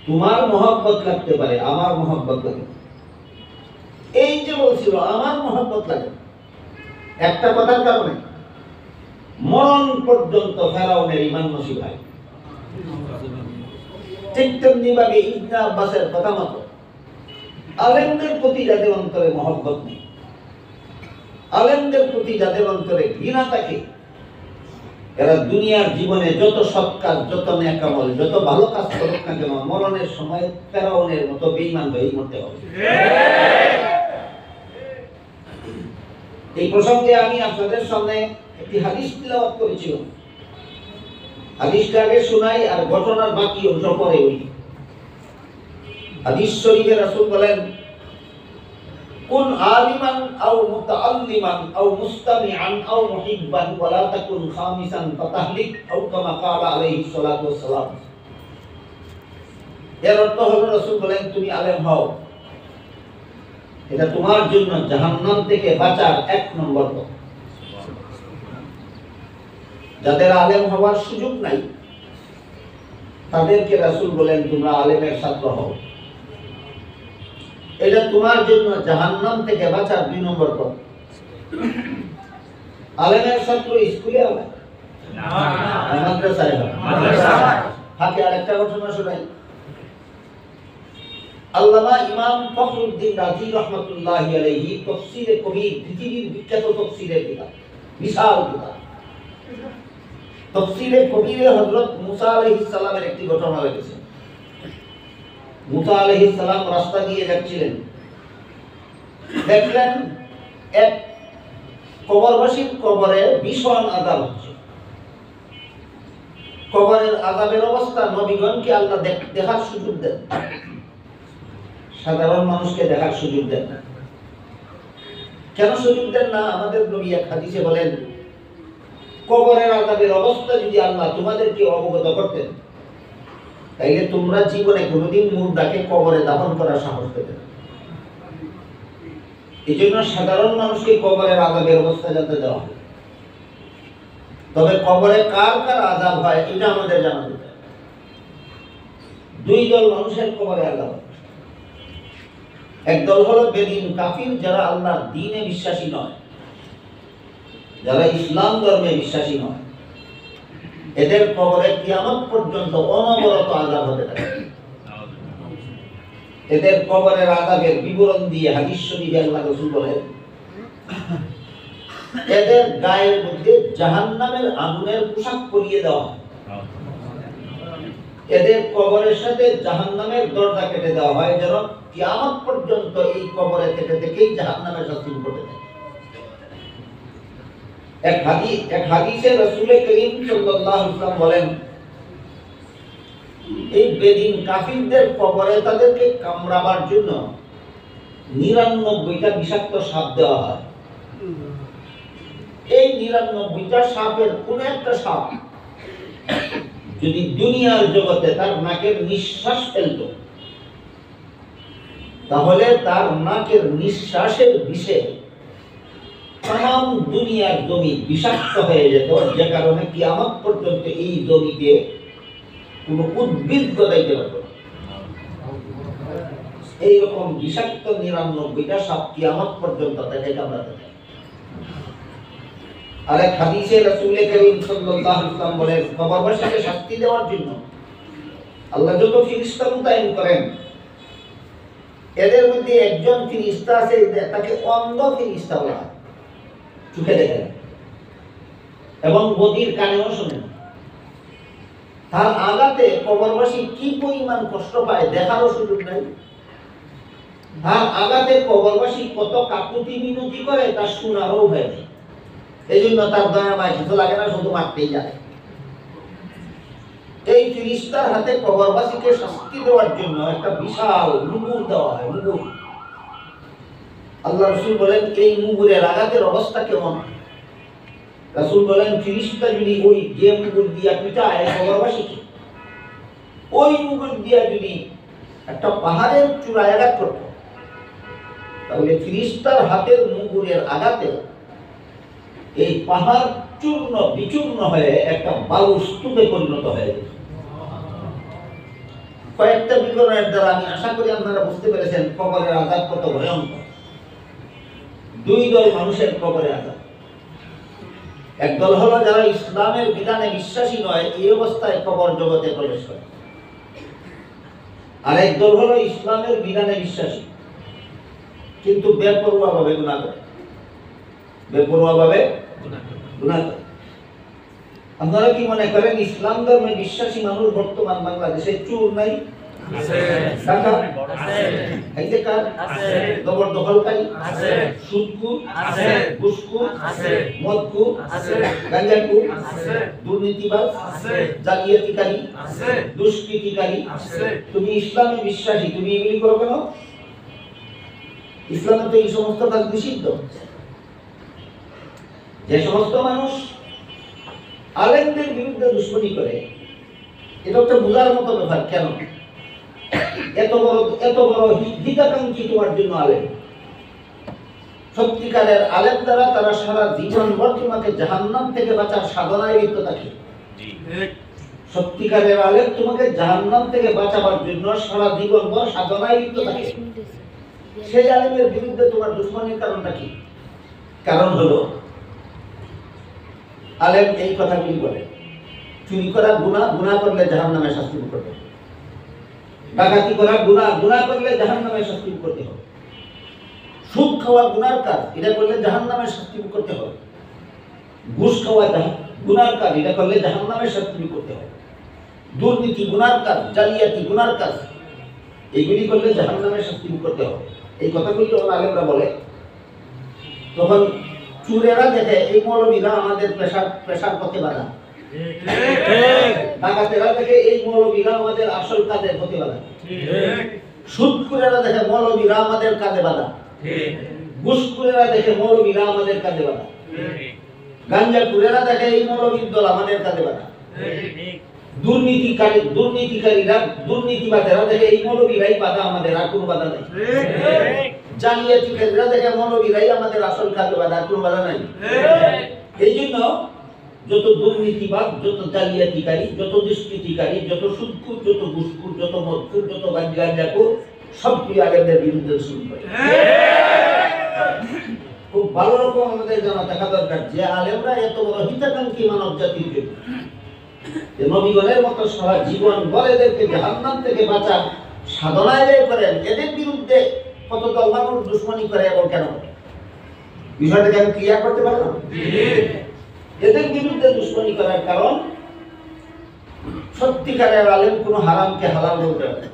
তোমার মহব্বত লাগতে পারে, আমার মহব্বত লাগে। এই যে বলছিল আমার মহব্বত লাগে, একটা কথার কারণে মরণ পর্যন্ত ফেরাউনের ঈমান নসিব হয়। ঠিক তেমনি ভাবে ইবনে আব্বাসের কথা মতো আলেমদের প্রতি যাদের অন্তরে মহব্বত নেই, আলেমদের প্রতি যাদের অন্তরে ঘৃণা থাকে, এরা দুনিয়ার জীবনে যত সৎ কাজ, যত নেক আমল, যত ভালো কাজ করুক না কেন, মরণের সময় ফেরাউনের মতো বেঈমান হয়ে মরতে হবে। এই প্রসঙ্গে আমি আপনাদের সামনে একটি হাদিস তিলাওয়াত করেছিলাম। হাদিসটা আগে শোনাই আর ঘটনার বাকি অংশ পরে বলি। হাদিস শরীফে রাসূল বলেন, কুন আলিমান আও মুতাআল্লিমান আও মুস্তামিআন আও মুহিব্বান ওয়া লা তাকুন খামিসান ফাতাহলিক আও কামা ক্বালা আলাইহিস সালাতু ওয়াস সালাম। এর অর্থ হলো রাসূল বলেন, তুমি আলেম হও, এটা তোমার জন্য জাহান্নাম থেকে বাঁচার এক নম্বর পথ। যাদের আলেম হওয়ার সুযোগ নাই তাদেরকে রাসূল বলেন, তোমরা আলেমের ছাত্র হও, এটা তোমার জন্য জাহান্নাম থেকে বাঁচার 2 নম্বর পথ। আলেমের ছাত্র স্কুলে হবে না, মাদ্রাসায় হবে। হাতে আরেকটা ঘটনা শোনাই। আল্লামা ইমাম ফখরুদ্দিন রাজি রহমাতুল্লাহি আলাইহি তাফসীরে কবির, পৃথিবীর বিখ্যাত তাফসীরের কিতাব, বিশাল কিতাব তাফসীরে কবিরে হযরত মুসা আলাইহিস সালামের একটি ঘটনা হয়েছে। মুসা আলাইহিস সালাম রাস্তা দিয়ে যাচ্ছিলেন, দেখলেন এক কবরবাসীর কবরে ভীষণ আযাব হচ্ছে। কবরের আযাবের অবস্থা নবীগণকে আল্লাহ দেখার সুযোগ দেন, সাধারণ মানুষকে দেখার সুযোগ দেন না। কেন সুযোগ দেন না? আমাদের নবী এক হাদিসে বলেন, কবরের আযাবের অবস্থা যদি আল্লাহ তোমাদেরকে অবগত করতেন তাইলে তোমরা জীবনে কোনোদিন মুর্দাকে কবরে দাফন করার সাহস পেতে না। এই জন্য সাধারণ মানুষকে কবরের আযাবের অবস্থা জানতে দেওয়া হয়। তবে কবরে কার কার আযাব হয় এটা আমাদের জানা দরকার। 2 দল মানুষের কবরে আযাব হয়। একদল হলো বেদিন কাফির, যারা আল্লাহর দ্বীনে বিশ্বাসী নয়, যারা ইসলাম ধর্মে বিশ্বাসী নয়, এদের কবরে কিয়ামত পর্যন্ত অনবরত আযাব হতে থাকে। এদের কবরের আযাবের বিবরণ দিয়ে হাদিস শরীফে আল্লাহ রাসূল বলেন, এদের গায়ের মধ্যে জাহান্নামের আগুনের পোশাক পরিয়ে দেওয়া হয়, এদের কবরের সাথে জাহান্নামের দরজা কেটে দেওয়া হয়, যেন কিয়ামত পর্যন্ত এই কবরে থেকে থেকেই জাহান্নামের শাস্তি করতে থাকে। এক হাদিসে রাসূল করিম সাল্লাল্লাহু আলাইহি ওয়াসাল্লাম বলেন, এই বেদিন কাফিরদের কবরে তাদেরকে কামড়াবার জন্য 99টা বিষাক্ত সাপ দেওয়া হয়। এই 99টা সাপের কোন একটা সাপ যদি দুনিয়ার জগতে তার নাকের নিঃশ্বাস ফেলত, তাহলে তার নাকের নিঃশ্বাসের বিষে তাম দুনিয়ার জমি বিষাক্ত হয়ে যেত, যে কারণে কিয়ামত পর্যন্ত এই জমিতে কোনো উদ্ভিদ গজাইতে পারত না। এইরকম বিষাক্ত 99টা সাপ কিয়ামত পর্যন্ত তাকে কামড়াতে থাকে। আর এক হাদিসে রাসূল করিম সাল্লাল্লাহু আলাইহি ওয়াসাল্লাম বলেন, কবরবাসীকে শাস্তি দেওয়ার জন্য আল্লাহ যত ফেরেশতা মোতায়েন করেন, এদের মধ্যে একজন ফেরেশতা আছে তাকে অন্ধ ফেরেশতা বলা হয়, চোখে দেখে না এবং বধির কানেও শোনে না। তার আঘাতে কবরবাসী কি পরিমাণ কষ্ট পায় দেখারও সুযোগ নাই। তার আঘাতে কবরবাসী কত কাকুতি মিনতি করে তার শোনারও হয় না। এই জন্য তার দয়া মায় কিছু লাগে না, শুধু মারতেই যায়। এই ফেরেশতার হাতে কবরবাসীকে শাস্তি দেওয়ার জন্য একটা বিশাল মুগুর দেওয়া হয়। মুগুর, আল্লাহ রাসূল বলেন এই মুগুরের আঘাতের অবস্থা কেমন? রাসূল বলেন ফেরেশতা যদি ওই যে মুগুর দিয়া পিটায় কবরবাসীকে, ওই মুগুর দিয়া যদি একটা পাহাড়ের চূড়ায় আঘাত করত, তাহলে ফেরেশতার হাতের মুগুরের আঘাতে এই পাহাড় চূর্ণ বিচূর্ণ হয়ে একটা বালু স্তূপে পরিণত হয়ে যেত। কয়েকটা বিবরণের দ্বারা আমি আশা করি আপনারা বুঝতে পেরেছেন কবরের আযাব কত ভয়ঙ্কর। দুই দল মানুষের কবরের আযাব। একদল হলো যারা ইসলামের বিধানে বিশ্বাসী নয়, এই অবস্থায় কবর জগতে প্রবেশ করে। আর একদল হলো ইসলামের বিধানে বিশ্বাসী কিন্তু বেপরোয়াভাবে গুনাহ করে। বেপরোয়াভাবে গুনাহ করে। আপনারা কি মনে করেন ইসলাম ধর্মে বিশ্বাসী মানুষ বর্তমান বাংলাদেশে চোর নাই? আছে। ডাকাত আছে। হাইজেকার আছে। জবরদখলকারী আছে। সুদখোর আছে। ঘুষখোর আছে। মদখোর আছে। গাঁজাখোর আছে। দুর্নীতিবাজ আছে। জালিয়াতিকারী আছে। দুষ্কৃতিকারী আছে। তুমি ইসলামে বিশ্বাসী, তুমি এগুলি করো কেন? ইসলামে তো এই সমস্ত কাজ নিষিদ্ধ। যে সমস্ত মানুষ আলেমদের বিরুদ্ধে দুশ্মনী করে, এটা একটা বোঝার মতো ব্যাপার। কেন এত বড় হিতাকাঙ্ক্ষী তোমার জন্য আলেম? সত্যিকারের আলেম দ্বারা তারা সারা জীবন ভর তোমাকে জাহান্নাম থেকে বাঁচার সাধনায় লিপ্ত থাকে। সত্যিকারের আলেম তোমাকে জাহান্নাম থেকে বাঁচাবার জন্য সারা জীবন ভর সাধনায় লিপ্ত থাকে। সেই আলেমের বিরুদ্ধে তোমার দুশ্মনীর কারণটা কি? কারণ হলো আলেম এই কথাগুলি বলে, চুরি করা গুনাহ, গুনাহ করলে জাহান্নামে শাস্তি ভোগ করতে হবে। ডাকাতি করা গুনাহ, গুনাহ করলে জাহান্নামে শাস্তি ভোগ করতে হবে। সুদ খাওয়া গুনার কাজ, এটা করলে জাহান্নামে শাস্তি ভোগ করতে হবে। ঘুষ খাওয়া গুনার কাজ, এটা করলে জাহান্নামে শাস্তি ভোগ করতে হবে। দুর্নীতি গুনার কাজ, জালিয়াতি গুনার কাজ, এইগুলি করলে জাহান্নামে শাস্তি ভোগ করতে হবে। এই কথাগুলি যখন আলেমরা বলে, তখন চুরেরা দেখে এই মৌলবীরা আমাদের পেশার পথে বাধা। ডাকাতেরা দেখে এই মৌলবীরা আমাদের আসল কাজের পথে বাধা। সুদখোরেরা দেখে মৌলবীরা আমাদের কাজে বাধা। ঘুষখোরেরা দেখে মৌলবীরা আমাদের কাজে বাধা। গাঁজাখোরেরা দেখে এই মৌলবীর দল আমাদের কাজে বাধা। দুর্নীতিকারীরা, দুর্নীতিবাদেরা দেখে এই মৌলবীরাই বাধা, আমাদের আর কোনো বাধা নেই। জালিয়াতিকারীরা দেখে মৌলবীরাই আমাদের আসল কাজে বাধা, আর কোনো বাধা নাই। এই জন্য যত দুর্নীতিবাদ, যত জালিয়াতিকারী, যত দুষ্কৃতিকারী, যত সুদখোর, যত ঘুষখোর, যত মদখোর, যত গাঁজাখোর, সবগুলি আলেমদের বিরুদ্ধে শুরু করে। খুব ভালো রকম আমাদের জানা থাকা দরকার যে আলেমরা এত বড় হিতাকাঙ্ক্ষী মানব জাতির জন্য, নবীগণের মতো সারা জীবন ভর এদেরকে জাহান্নাম থেকে বাঁচার সাধনায় ব্যয় করেন, এদের বিরুদ্ধে কত দল মানুষ দুশ্মনী করে এবং কেন? বিষয়টাকে আমি ক্লিয়ার করতে পারলাম? এদের বিরুদ্ধে দুশ্মনী করার কারণ, সত্যিকারের আলেম কোনো হারামকে হালাল বলতে পারে না।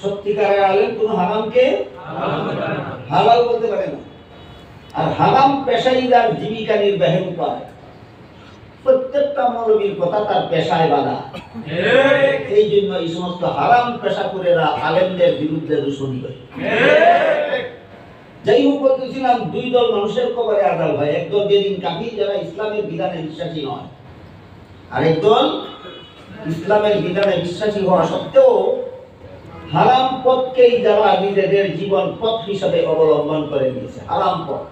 সত্যিকারের আলেম কোনো হারামকে হালাল বলতে পারে না। আর হারাম পেশাদার জীবিকা নির্বাহের উপায়, প্রত্যেকটা মৌলবীর কথা তার পেশায় বাধা। এই জন্য এই সমস্ত হারাম পেশাকুরেরা আলেমদের বিরুদ্ধে দুশ্মনী করে। যাই হোক, বলতেছিলাম দুই দল মানুষের কবরে আযাব হয়। একদল যেদিন কাফির, যারা ইসলামের বিধানে বিশ্বাসী নয়, আর একদল ইসলামের বিধানে বিশ্বাসী হওয়া সত্ত্বেও হারাম পথকেই যারা নিজেদের জীবন পথ হিসাবে অবলম্বন করে নিয়েছে। হারাম পথ,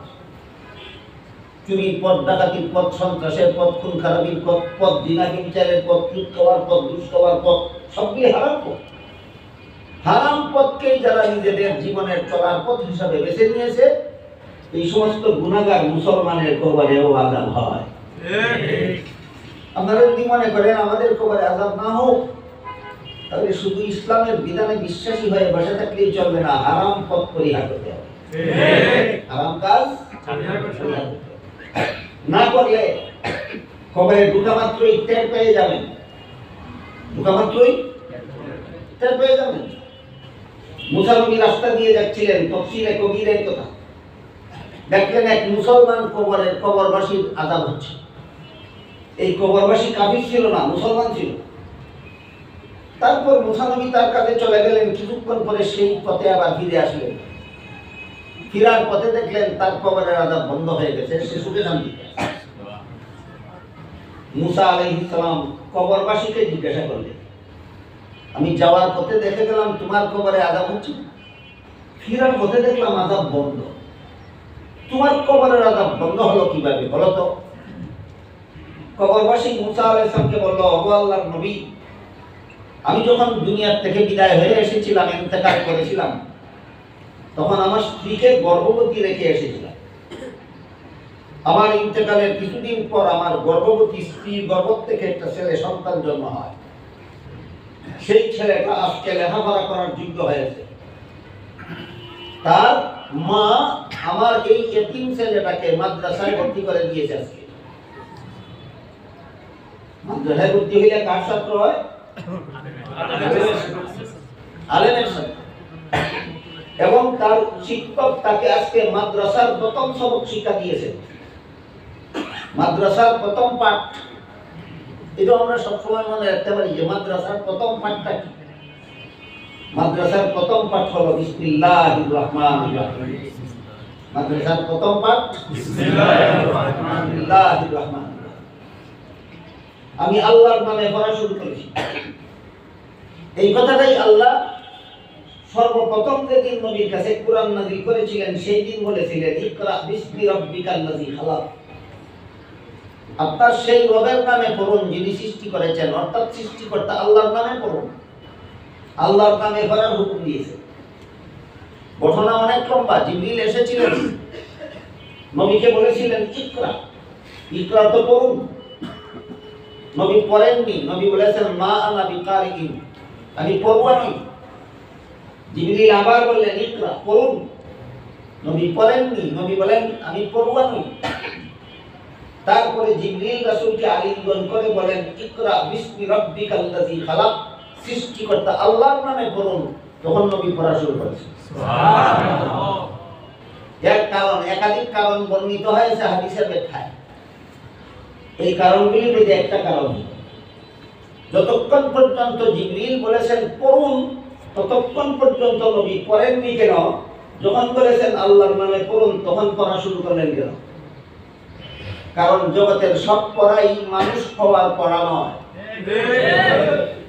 চুরির পথ, ডাকাতির পথ, সন্ত্রাসের পথ, খুন খারাপির পথ, জিনা বিচারের পথ, সুদ খাওয়ার পথ, ঘুষ খাওয়ার পথ, সবগুলি হারাম পথ। হারাম পথকেই যারা নিজেদের জীবনের চলার পথ হিসাবে বেছে নিয়েছে, এই সমস্ত গুনাহগার মুসলমানের কবরেও আযাব হয়। আপনারা যদি মনে করেন আমাদের কবরে আযাব না হোক, তাহলে শুধু ইসলামের বিধানে বিশ্বাসী হয়ে বসে থাকলেই চলবে না, হারাম পথ পরিহার করতে হবে। হারাম কাজ না করলে কবরে ঢোকা মাত্রই টের পেয়ে যাবেন, ঢোকা মাত্রই টের পেয়ে যাবেন। মুসা নবী রাস্তা দিয়ে যাচ্ছিলেন, তাফসীরে কবীরের কথা, দেখলেন এক মুসলমান কবরবাসীর আযাব হচ্ছে। এই কবরবাসী কাফির ছিল না, মুসলমান ছিল। তারপর মুসা নবী তার কাছে চলে গেলেন, কিছুক্ষণ পরে সেই পথে আবার ফিরে আসলেন। ফিরার পথে দেখলেন তার কবরের আযাব বন্ধ হয়ে গেছে, সে সুখে শান্তিতে। মুসা আলাইহিস সালাম কবরবাসীকে জিজ্ঞাসা করলেন, আমি যাওয়ার পথে দেখে গেলাম তোমার কবরে আযাব হচ্ছে, ফিরার পথে দেখলাম আযাব বন্ধ, তোমার কবরের আযাব বন্ধ হলো কিভাবে বলো তো? কবরবাসী মুসা আলাইহিস সালামকে বলল, ওগো আল্লাহর নবী, আমি যখন দুনিয়ার থেকে বিদায় হয়ে এসেছিলাম, ইন্তেকাল করেছিলাম, তখন আমার স্ত্রীকে গর্ভবতী রেখে এসেছিলাম। আমার ইন্তেকালের কিছুদিন পর আমার গর্ভবতী স্ত্রীর গর্ভ থেকে একটা ছেলে সন্তান জন্ম হয়। সেই ছেলেটা আজকে লেখাপড়া করার যোগ্য হয়েছে। তার মা আমার এই এতিম ছেলেটাকে মাদ্রাসায় ভর্তি করে দিয়েছে। আজকে মাদ্রাসায় ভর্তি হইলে কার ছাত্র হয়? আলেমের ছাত্র। এবং তার শিক্ষক তাকে আজকে মাদ্রাসার প্রথম সবক শিক্ষা দিয়েছে। মাদ্রাসার প্রথম পাঠ, এটা আমরা সবসময় মনে রাখতে পারি যে মাদ্রাসার প্রথম পাঠটা কি। মাদ্রাসার প্রথম পাঠ হলো বিসমিল্লাহির রহমানির রহিম। মাদ্রাসার প্রথম পাঠ বিসমিল্লাহির রহমানির রহিম। আমি আল্লাহর নামে পড়া শুরু করেছি। এই কথাটাই আল্লাহ সর্বপ্রথম যেদিন নবীর কাছে কুরআন নাযিল করেছিলেন, সেই দিন বলেছিলেন, ইকরা বিসমি রাব্বিকাল্লাযী খালাক। আপনার সেই রবের নামে পড়ুন যিনি সৃষ্টি করেছেন, অর্থাৎ সৃষ্টিকর্তা আল্লাহর নামে পড়ুন। আল্লাহর নামে পড়ার হুকুম দিয়েছে। ঘটনা অনেক লম্বা। জিবরিল এসেছিলেন, নবীকে বলেছিলেন ইকরা, ইকরা তো পড়ুন। নবী পড়েননি। নবী বলেছেন মা আনা বিকারিইন, আমি পড়ুয়া নই। জিবরিল আবার বললেন ইকরা, পড়ুন। নবী পড়েননি। নবী বলেন আমি পড়ুয়া নই। তারপরে জিবরিল রাসূলকে আলিঙ্গন করে বলেন ইকরা বিসমি রাব্বিকাল্লাযী খালাক, সৃষ্টিকর্তা আল্লাহর নামে পড়ুন। তখন নবী পড়া শুরু করেছেন। সুবহানাল্লাহ। এর কারণ, একাধিক কারণ বর্ণিত হয়েছে হাদিসের ব্যাখ্যায়। এই কারণগুলির মধ্যে একটা কারণ, যতক্ষণ পর্যন্ত জিবরিল বলেছেন পড়ুন, ততক্ষণ পর্যন্ত নবী পড়েননি কেন? যখন বলেছেন আল্লাহর নামে পড়ুন, তখন পড়া শুরু করলেন কেন? কারণ জগতের সব পড়াই মানুষ হওয়ার পড়া নয়।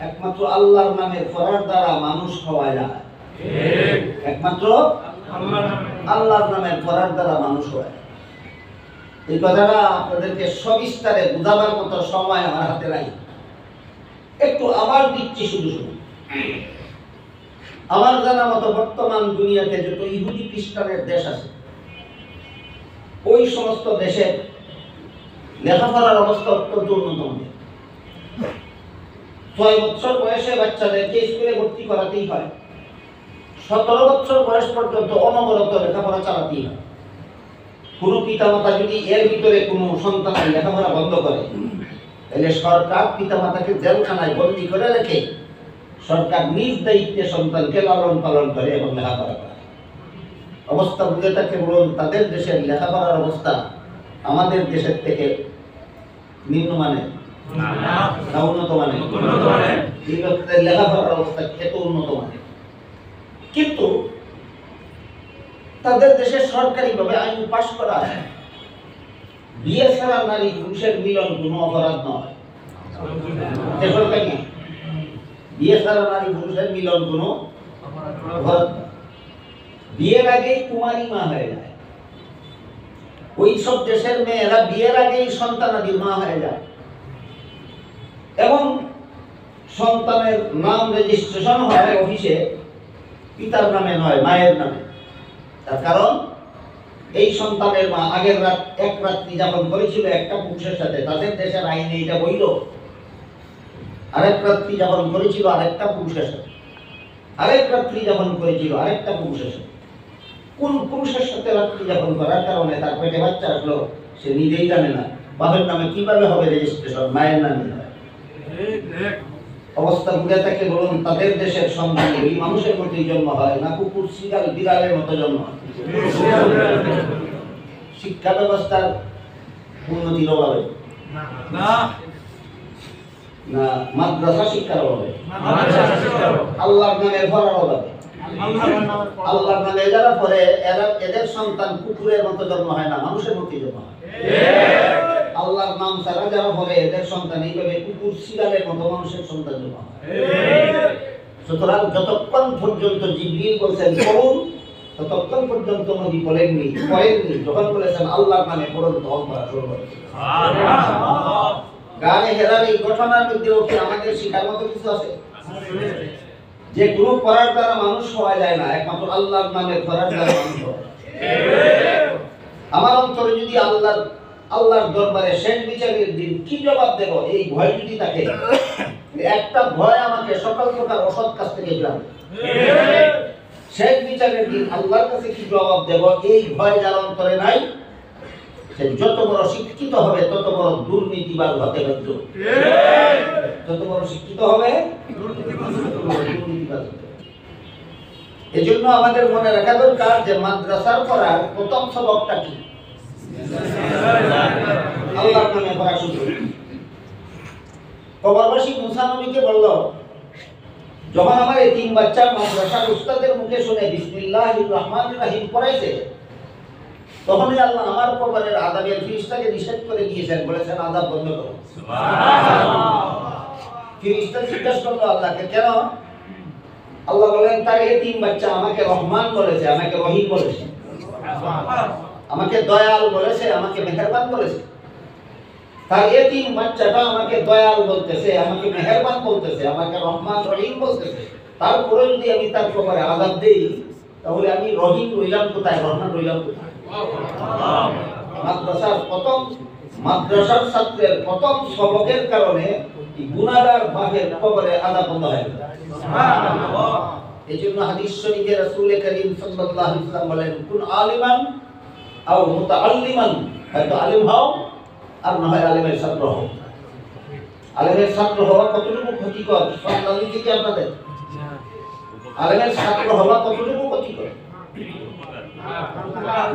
একমাত্র আল্লাহর নামে পড়ার দ্বারা মানুষ হওয়া যায়। একমাত্র আল্লাহর নামে পড়ার দ্বারা মানুষ হয়। এই কথাটা আপনাদেরকে সবিস্তারে বোঝাবার মতো সময় আমার হাতে নাই। একটু আবার দিচ্ছি, শুধু শুধু। আমার জানা মতো বর্তমান দুনিয়াতে যত ইহুদি খ্রিস্টানের দেশ আছে, ওই সমস্ত দেশে লেখাপড়ার অবস্থা অত্যন্ত উন্নত মানের। 6 বছর বয়সে বাচ্চাদেরকে স্কুলে ভর্তি করাতেই হয়। 17 বছর বয়স পর্যন্ত অনবরত লেখাপড়া চালাতেই হয়। কোনো পিতামাতা যদি এর ভিতরে কোনো সন্তানের লেখাপড়া বন্ধ করে, তাহলে সরকার পিতামাতাকে জেলখানায় বন্দী করে রেখে সরকার নিজ দায়িত্বে সন্তানকে লালন পালন করে এবং লেখাপড়া করে। অবস্থা বুঝে থাকে বলুন, তাদের দেশের লেখাপড়ার অবস্থা আমাদের দেশের থেকে নিম্নমানের না উন্নত মানের? লেখাপড়ার অবস্থা এত উন্নত মানের, কিন্তু তাদের দেশে সরকারিভাবে আইন পাশ করা আছে, বিয়ে ছাড়া নারী পুরুষের মিলন কোনো অপরাধ নয়। বিয়ে ছাড়া নারী পুরুষের মিলন কোনো অপরাধ নয়। বিয়ের আগেই কুমারী মা হয়ে যায়। ওই সব দেশের মেয়েরা বিয়ের আগেই সন্তানাদি মা হয়ে যায় এবং সন্তানের নাম রেজিস্ট্রেশন হয় অফিসে, পিতার নামে নয়, মায়ের নামে। তার কারণ এই সন্তানের মা আগের রাত এক রাত্রি যাপন করেছিল একটা পুরুষের সাথে, তাদের দেশের আইনে এটা বৈধ। আরেক রাত্রি যাপন করেছিল আরেকটা পুরুষের সাথে, আরেক রাত্রি যাপন করেছিল আরেকটা পুরুষের সাথে। কোন পুরুষের সাথে রাত্রি যাপন করার কারণে তার পেটে বাচ্চা আসলো সে নিজেই জানে না। বাপের নামে কিভাবে হবে রেজিস্ট্রেশন? মায়ের নামে হয়। অবস্থা বুঝে থাকে বলুন, তাদের দেশের সন্তান ওই মানুষের মতোই জন্ম হয় না কুকুর শিকাল বিড়ালের মতো জন্ম হয়। শিক্ষা ব্যবস্থার উন্নতির অভাবে না মাদ্রাসা শিক্ষার অভাবে, আল্লাহর নামে পড়ার অভাবে। আল্লাহর নামে যারা পড়ে এদের সন্তান কুকুরের মতো জন্ম হয় না, মানুষের মতোই জন্ম হয়। আল্লাহর নাম ছাড়া যারা পড়ে এদের সন্তান এইভাবে কুকুর শিয়ালের মতো মানুষের সন্তান জন্ম হয়। সুতরাং যতক্ষণ পর্যন্ত জিবরিল বলছেন পড়ুন, ততক্ষণ পর্যন্ত নবী বলেননি। যখন বলেছেন আল্লাহর নামে পড়ুন, তখন পড়া শুরু করেছেন। গানে হেরার এই ঘটনার মধ্যেও কি আমাদের শিখার মতো কিছু আছে? যে গ্রুপ পড়ার দ্বারা মানুষ হওয়া যায় না, একমাত্র আল্লাহর নামে পড়ার দ্বারা মানুষ হয়। আমার অন্তরে যদি আল্লাহর দরবারে শেষ বিচারের দিন কি জবাব দেব, এই ভয় যদি থাকে, একটা ভয় আমাকে সকল প্রকার অসৎ কাজ থেকে ফিরাবে। শেষ বিচারের দিন আল্লাহর কাছে কি জবাব দেব, এই ভয় যার অন্তরে নাই, সে যত বড় শিক্ষিত হবে তত বড় দুর্নীতিবাজ হতে বাধ্য। যত বড় শিক্ষিত হবে দুর্নীতিবাজ হতে। এজন্য আমাদের মনে রাখা দরকার যে মাদ্রাসার পড়ার প্রথম সবকটা কি? আল্লাহর নামে পড়া শুরু। কবরবাসী মুসা নবীকে বলল, যখন আমার এই তিন বাচ্চা মাদ্রাসার উস্তাদের মুখে শুনে বিসমিল্লাহির রহমানির রহিম পড়াইছে, তখনই আল্লাহ আমার কবরের আযাবের ফেরেশতাকে নিষেধ করে দিয়েছেন, বলেছেন আযাব বন্ধ করো। ফেরেশতা জিজ্ঞাসা করলো আল্লাহকে, কেন? আল্লাহ বলেন, তার এই তিন বাচ্চা আমাকে রহমান বলেছে, আমাকে রহিম বলেছে, আমাকে দয়াল বলেছে, আমাকে মেহেরবান বলেছে। তার এই তিন বাচ্চাটা আমাকে দয়াল বলতেছে, আমাকে মেহেরবান বলতেছে, আমাকে রহমান রহিম বলতেছে। তারপরে যদি আমি তার কবরে আযাব দেই, তাহলে আমি রহিম রইলাম কোথায়, রহমান রইলাম কোথায়? মাদ্রাসার ছাত্রের প্রথম সবকের কারণে গুনাহগার বাপের কবরে আযাব বন্ধ হয়। এজন্য হাদিস শরীফে রাসূল করিম সাল্লাল্লাহু আলাইহি ওয়াসাল্লাম বলেন, কুন আলিমান আও মুতাআল্লিমান, হয়তো আলিম হও আর না হয় আলিমের ছাত্র হও। আলিমের ছাত্র হওয়া কতটুকু ক্ষতিকর সন্তান থেকে আপনাদের? আলিমের ছাত্র হওয়া কতটুকু ক্ষতিকর?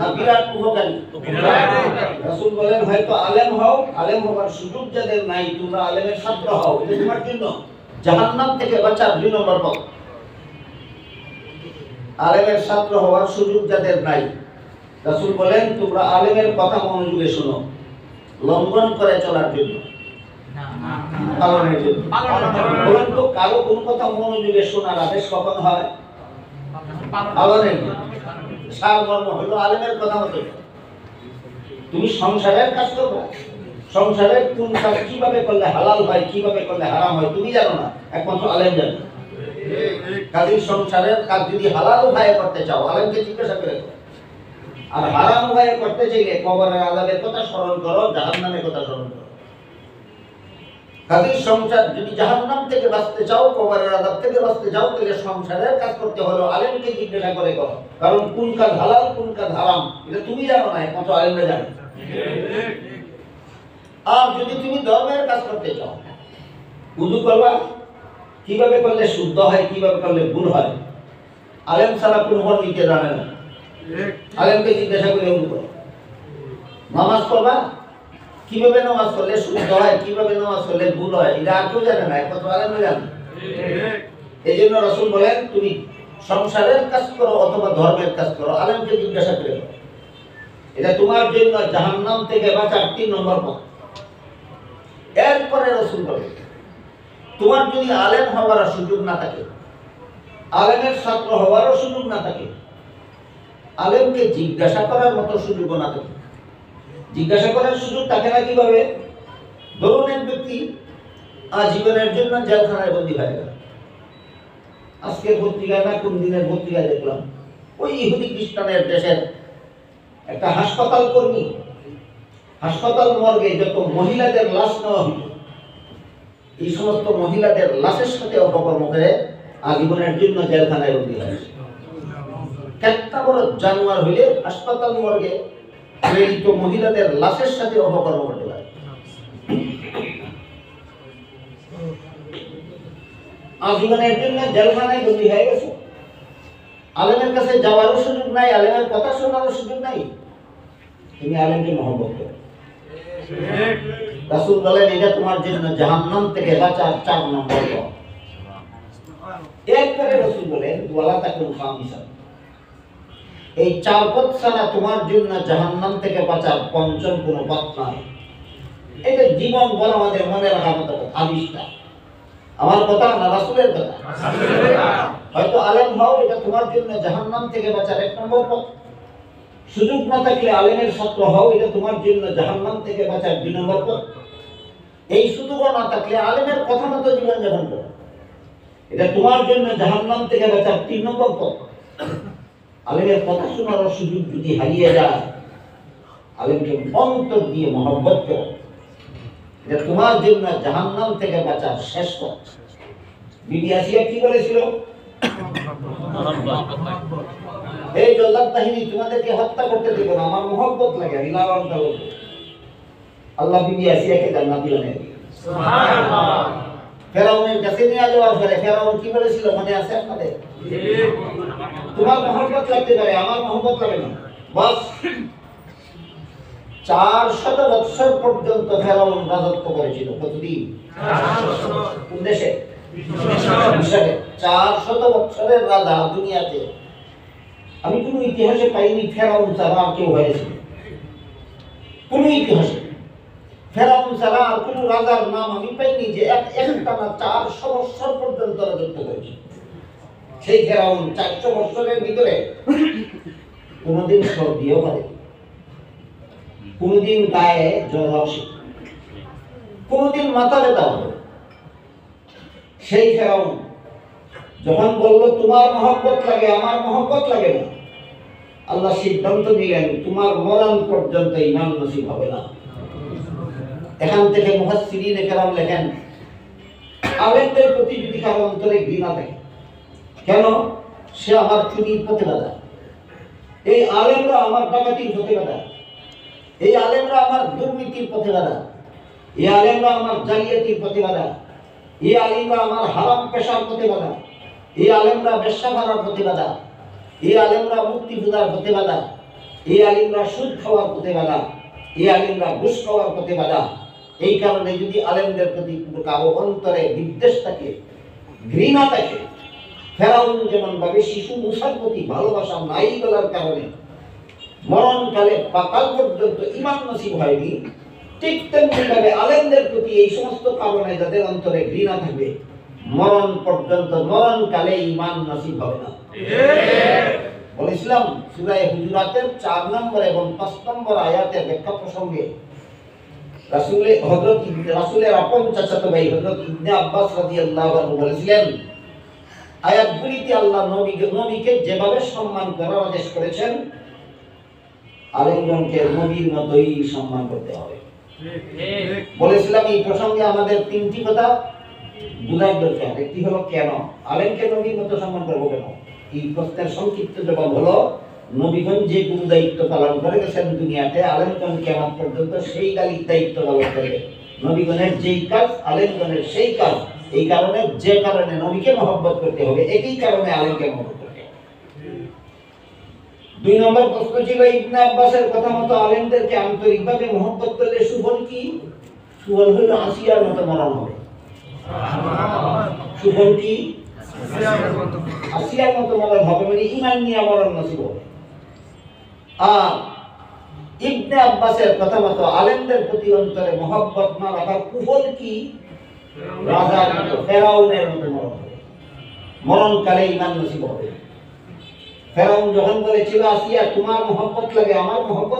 না বিরাট উপকারী। রাসূল বলেন, হয়তো আলেম হও, আলেম হওয়ার সুযোগ যাদের নাই, তোমরা আলেমের ছাত্র হও, এটা তোমার জন্য জাহান্নাম থেকে বাঁচার 2 নম্বর পথ। আলেমের ছাত্র হওয়ার সুযোগ যাদের নাই, রাসূল বলেন তোমরা আলেমের কথা মনোযোগে শোনো, লঙ্ঘন করে চলার জন্য, পালনের জন্য। বলেন তো, কারো কোন কথা মনোযোগে শোনার আদেশ কখন হয়? পালনের জন্য। সারমর্ম হলো আলেমের কথা মতো। তুমি সংসারের কাজ করবে, সংসারের কোন কাজ কিভাবে করলে হালাল হয়, কিভাবে করলে হারাম হয় তুমি জানো না, একমাত্র আলেম জানে। কাজেই সংসারের কাজ যদি হালাল উপায়ে করতে চাও, আলেমকে জিজ্ঞাসা করে করো। আর হারাম উপায়ে করতে চাইলে কবরের আযাবের কথা স্মরণ করো, জাহান্নামের কথা স্মরণ করো। কাজেই সংসার যদি জাহান্নাম থেকে বাঁচতে চাও, কবরের আযাব থেকে বাঁচতে চাও, তাহলে সংসারের কাজ করতে হলো আলেমকে জিজ্ঞাসা করে করো। কারণ কোন কাজ হালাল কোন কাজ হারাম এটা তুমি জানো না, একমাত্র আলেমরা জানে। আর যদি তুমি ধর্মের কাজ করতে চাও, উযু করবা, কিভাবে করলে শুদ্ধ হয়, কিভাবে করলে ভুল হয়, আলেম ছাড়া কোনো ফল নিতে জানে না, আলেমকে জিজ্ঞাসা করে উযু করো। নামাজ পড়বা, কিভাবে নামাজ পড়লে শুদ্ধ হয়, কিভাবে নামাজ পড়লে ভুল হয়, এটা আর কেউ জানে না, একমাত্র আলেমরা জানে। এই জন্য রাসূল বলেন, তুমি সংসারের কাজ করো অথবা ধর্মের কাজ করো, আলেমকে জিজ্ঞাসা করে করো। এটা তোমার জন্য জাহান্নাম থেকে বাঁচার 3 নম্বর পথ। এরপরে রাসূল বলেন, তোমার যদি আলেম হওয়ার সুযোগ না থাকে, আলেমের ছাত্র হওয়ারও সুযোগ না থাকে, আলেমকে জিজ্ঞাসা করার মতো সুযোগ না থাকে। জিজ্ঞাসা করার সুযোগ থাকে না কিভাবে? ধরুন এক ব্যক্তি আজীবনের জন্য জেলখানায় বন্দী হয়ে গেল, আজকের পত্রিকায় না কোন দিনের পত্রিকায় দেখলাম, ওই ইহুদি খ্রিস্টানের দেশের একটা হাসপাতাল কর্মী, হাসপাতাল মর্গে যত মহিলাদের লাশ নেওয়া হইল, এই সমস্ত মহিলাদের লাশের সাথে অপকর্ম করে আজীবনের জন্য জেলখানায় বন্দী হয়েছে। একটা বড় জানোয়ার হইলে হাসপাতাল মর্গে প্রেরিত মহিলাদের লাশের সাথে অপকর্ম করতে পারে। আজীবনের জন্য জেলখানায় বন্দী হয়ে গেছে। আলেমের কাছে যাওয়ারও সুযোগ নাই, আলেমের কথা শোনারও সুযোগ নাই। তুমি আলেমকে মহব্বত করো। রাসূল বলেন এটা তোমার জন্য জাহান্নাম থেকে বাঁচার 4 নম্বর পথ। এরপরে রাসূল বলেন ওয়ালা তাকুন খামিসা, এই 4 পথ ছাড়া তোমার জন্য জাহান্নাম থেকে বাঁচার পঞ্চম কোনো পথ নাই। এটা জীবন বড় আমাদের মনে রাখার মতো আবিষ্কার। আমার কথা না, রাসূলের কথা। হয়তো আলেম হও, এটা তোমার জন্য জাহান্নাম থেকে বাঁচার 1 নম্বর পথ। সুযোগ না থাকলে আলেমের ছাত্র হও, এটা তোমার জন্য জাহান্নাম থেকে বাঁচার 2 নম্বর পথ। এই সুযোগও না থাকলে আলেমের কথা মতো জীবন যাপন করো, এটা তোমার জন্য জাহান্নাম থেকে বাঁচার 3 নম্বর পথ। আলেমের কথা শোনার সুযোগ যদি হারিয়ে যায়, আলেমকে অন্তর দিয়ে মহব্বত করো, এটা তোমার জন্য জাহান্নাম থেকে বাঁচার শেষ পথ। বিবি আসিয়া কি বলেছিল? এই জল্লাদ বাহিনী তোমাদেরকে হত্যা করতে দেব না, আমার মহব্বত লাগে, আমি লালন পালন করব। আল্লাহ বিবি আসিয়াকে জান্নাতি বানিয়ে দিলেন। সুবহানাল্লাহ। ফেরাউনের কাছে নিয়ে যাওয়ার পরে ফেরাউন কি বলেছিল মনে আছে আপনাদের? তোমার মহব্বত লাগতে পারে, আমার মহব্বত লাগে না। বাস 400 বছর পর্যন্ত ফেরাউন রাজত্ব করেছিল। কতদিন? 400। কোন দেশে? মিশরে। 400 বছরের রাজা দুনিয়াতে। আমি কোন ইতিহাসে পাইনি ফেরাউন ছাড়া আর কেউ হয়েছিল। কোন ইতিহাসে ফেরাউন ছাড়া আর কোন রাজার নাম আমি পাইনি যে একটানা 400 বছর পর্যন্ত রাজত্ব করেছে। সেই ফেরাউন 400 বছরের ভিতরে কোনদিন সর্দিও করে, কোনদিন গায়ে জ্বর আসে, কোনদিন মাথা ব্যথা হবে। সেই ফেরাউন যখন বলল তোমার মহব্বত লাগে, আমার মহব্বত লাগে না, আল্লাহ সিদ্ধান্ত নিলেন তোমার মরণ পর্যন্ত ঈমান নসিব হবে না। এখান থেকে মুফাসসিরিনে কেরাম লেখেন আলেমদের প্রতি যদি কারো অন্তরে ঘৃণা থাকে, কেন? সে আমার চুরির প্রতিবাদা, এই আলেমরা আমার ডাকাতির প্রতিবাদা, এই আলেমরা আমার দুর্নীতির প্রতিবাদা, এই আলেমরা আমার জালিয়াতির প্রতিবাদা, এই আলেমরা আমার হারাম পেশার প্রতিবাদা, এই আলেমরা বেশ্যা করার প্রতিবাদা, এই আলেমরা মুক্তি পূজার প্রতিবাদা, এই আলেমরা সুদ খাওয়ার প্রতিবাদা, এই আলেমরা ঘুষ খাওয়ার প্রতিবাদা। এই কারণে যদি আলেমদের প্রতি কারো অন্তরে বিদ্বেষ থাকে, ঘৃণা থাকে, ফেরাউন যেমন ভাবে শিশু মুসার প্রতি ভালোবাসা নাই বলার কারণে মরণকালে বা কাল পর্যন্ত ঈমান নসিব হয়নি, ঠিক তেমনি ভাবে আলেমদের প্রতি এই সমস্ত কারণে যাদের অন্তরে ঘৃণা থাকবে, মরণ পর্যন্ত মরণকালে ঈমান নসিব হবে না। বলেছিলাম সূরা হুজুরাতের 4 নম্বর এবং 5 নম্বর আয়াতের ব্যাখ্যা প্রসঙ্গে রাসূলের আপন চাচাতো ভাই হযরত ইবনে আব্বাস রাদিয়াল্লাহু আনহু বলেছিলেন, আয়াতগুলিতে আল্লাহ নবীকে যেভাবে সম্মান করার আদেশ করেছেন, আলেমগণকে নবীর মতোই সম্মান করতে হবে। বলেছিলাম এই প্রসঙ্গে আমাদের 3টি কথা বুঝার দরকার। একটি হলো কেন আলেমকে নবীর মতো সম্মান করবো কেন? এই প্রশ্নের সংক্ষিপ্ত জবাব হলো নবীগণ যে গুরু দায়িত্ব পালন করে গেছেন দুনিয়াতে, আলেমগণ কিয়ামত পর্যন্ত সেই দায়িত্ব পালন করবে। নবীগণের যেই কাজ আলেমগণের সেই কাজ। এই কারণে যে কারণে নবীকে মহব্বত করতে হবে, একই কারণে আলেমকে মহব্বত করতে হবে। 2 নম্বর প্রশ্ন ছিল ইবনে আব্বাসের কথা মতো আলেমদেরকে আন্তরিকভাবে মহব্বত করলে সুফল কি? সুফল হলো আসিয়ার মতো মরণ হবে। সুফল কি? আসিয়ার মতো মরণ হবে, মানে ঈমান নিয়ে মরণ নসিব হবে। আর ইবনে আব্বাসের কথা মতো আলেমদের প্রতি অন্তরে মহব্বত না রাখার কুফল কি? রাজার মতো, ফেরাউনের মতো মরণ হবে, মরণকালে ঈমান নসিব হবে। ফেরাউন যখন বলেছিল আসিয়া তোমার মহব্বত লাগে, আমার মহব্বত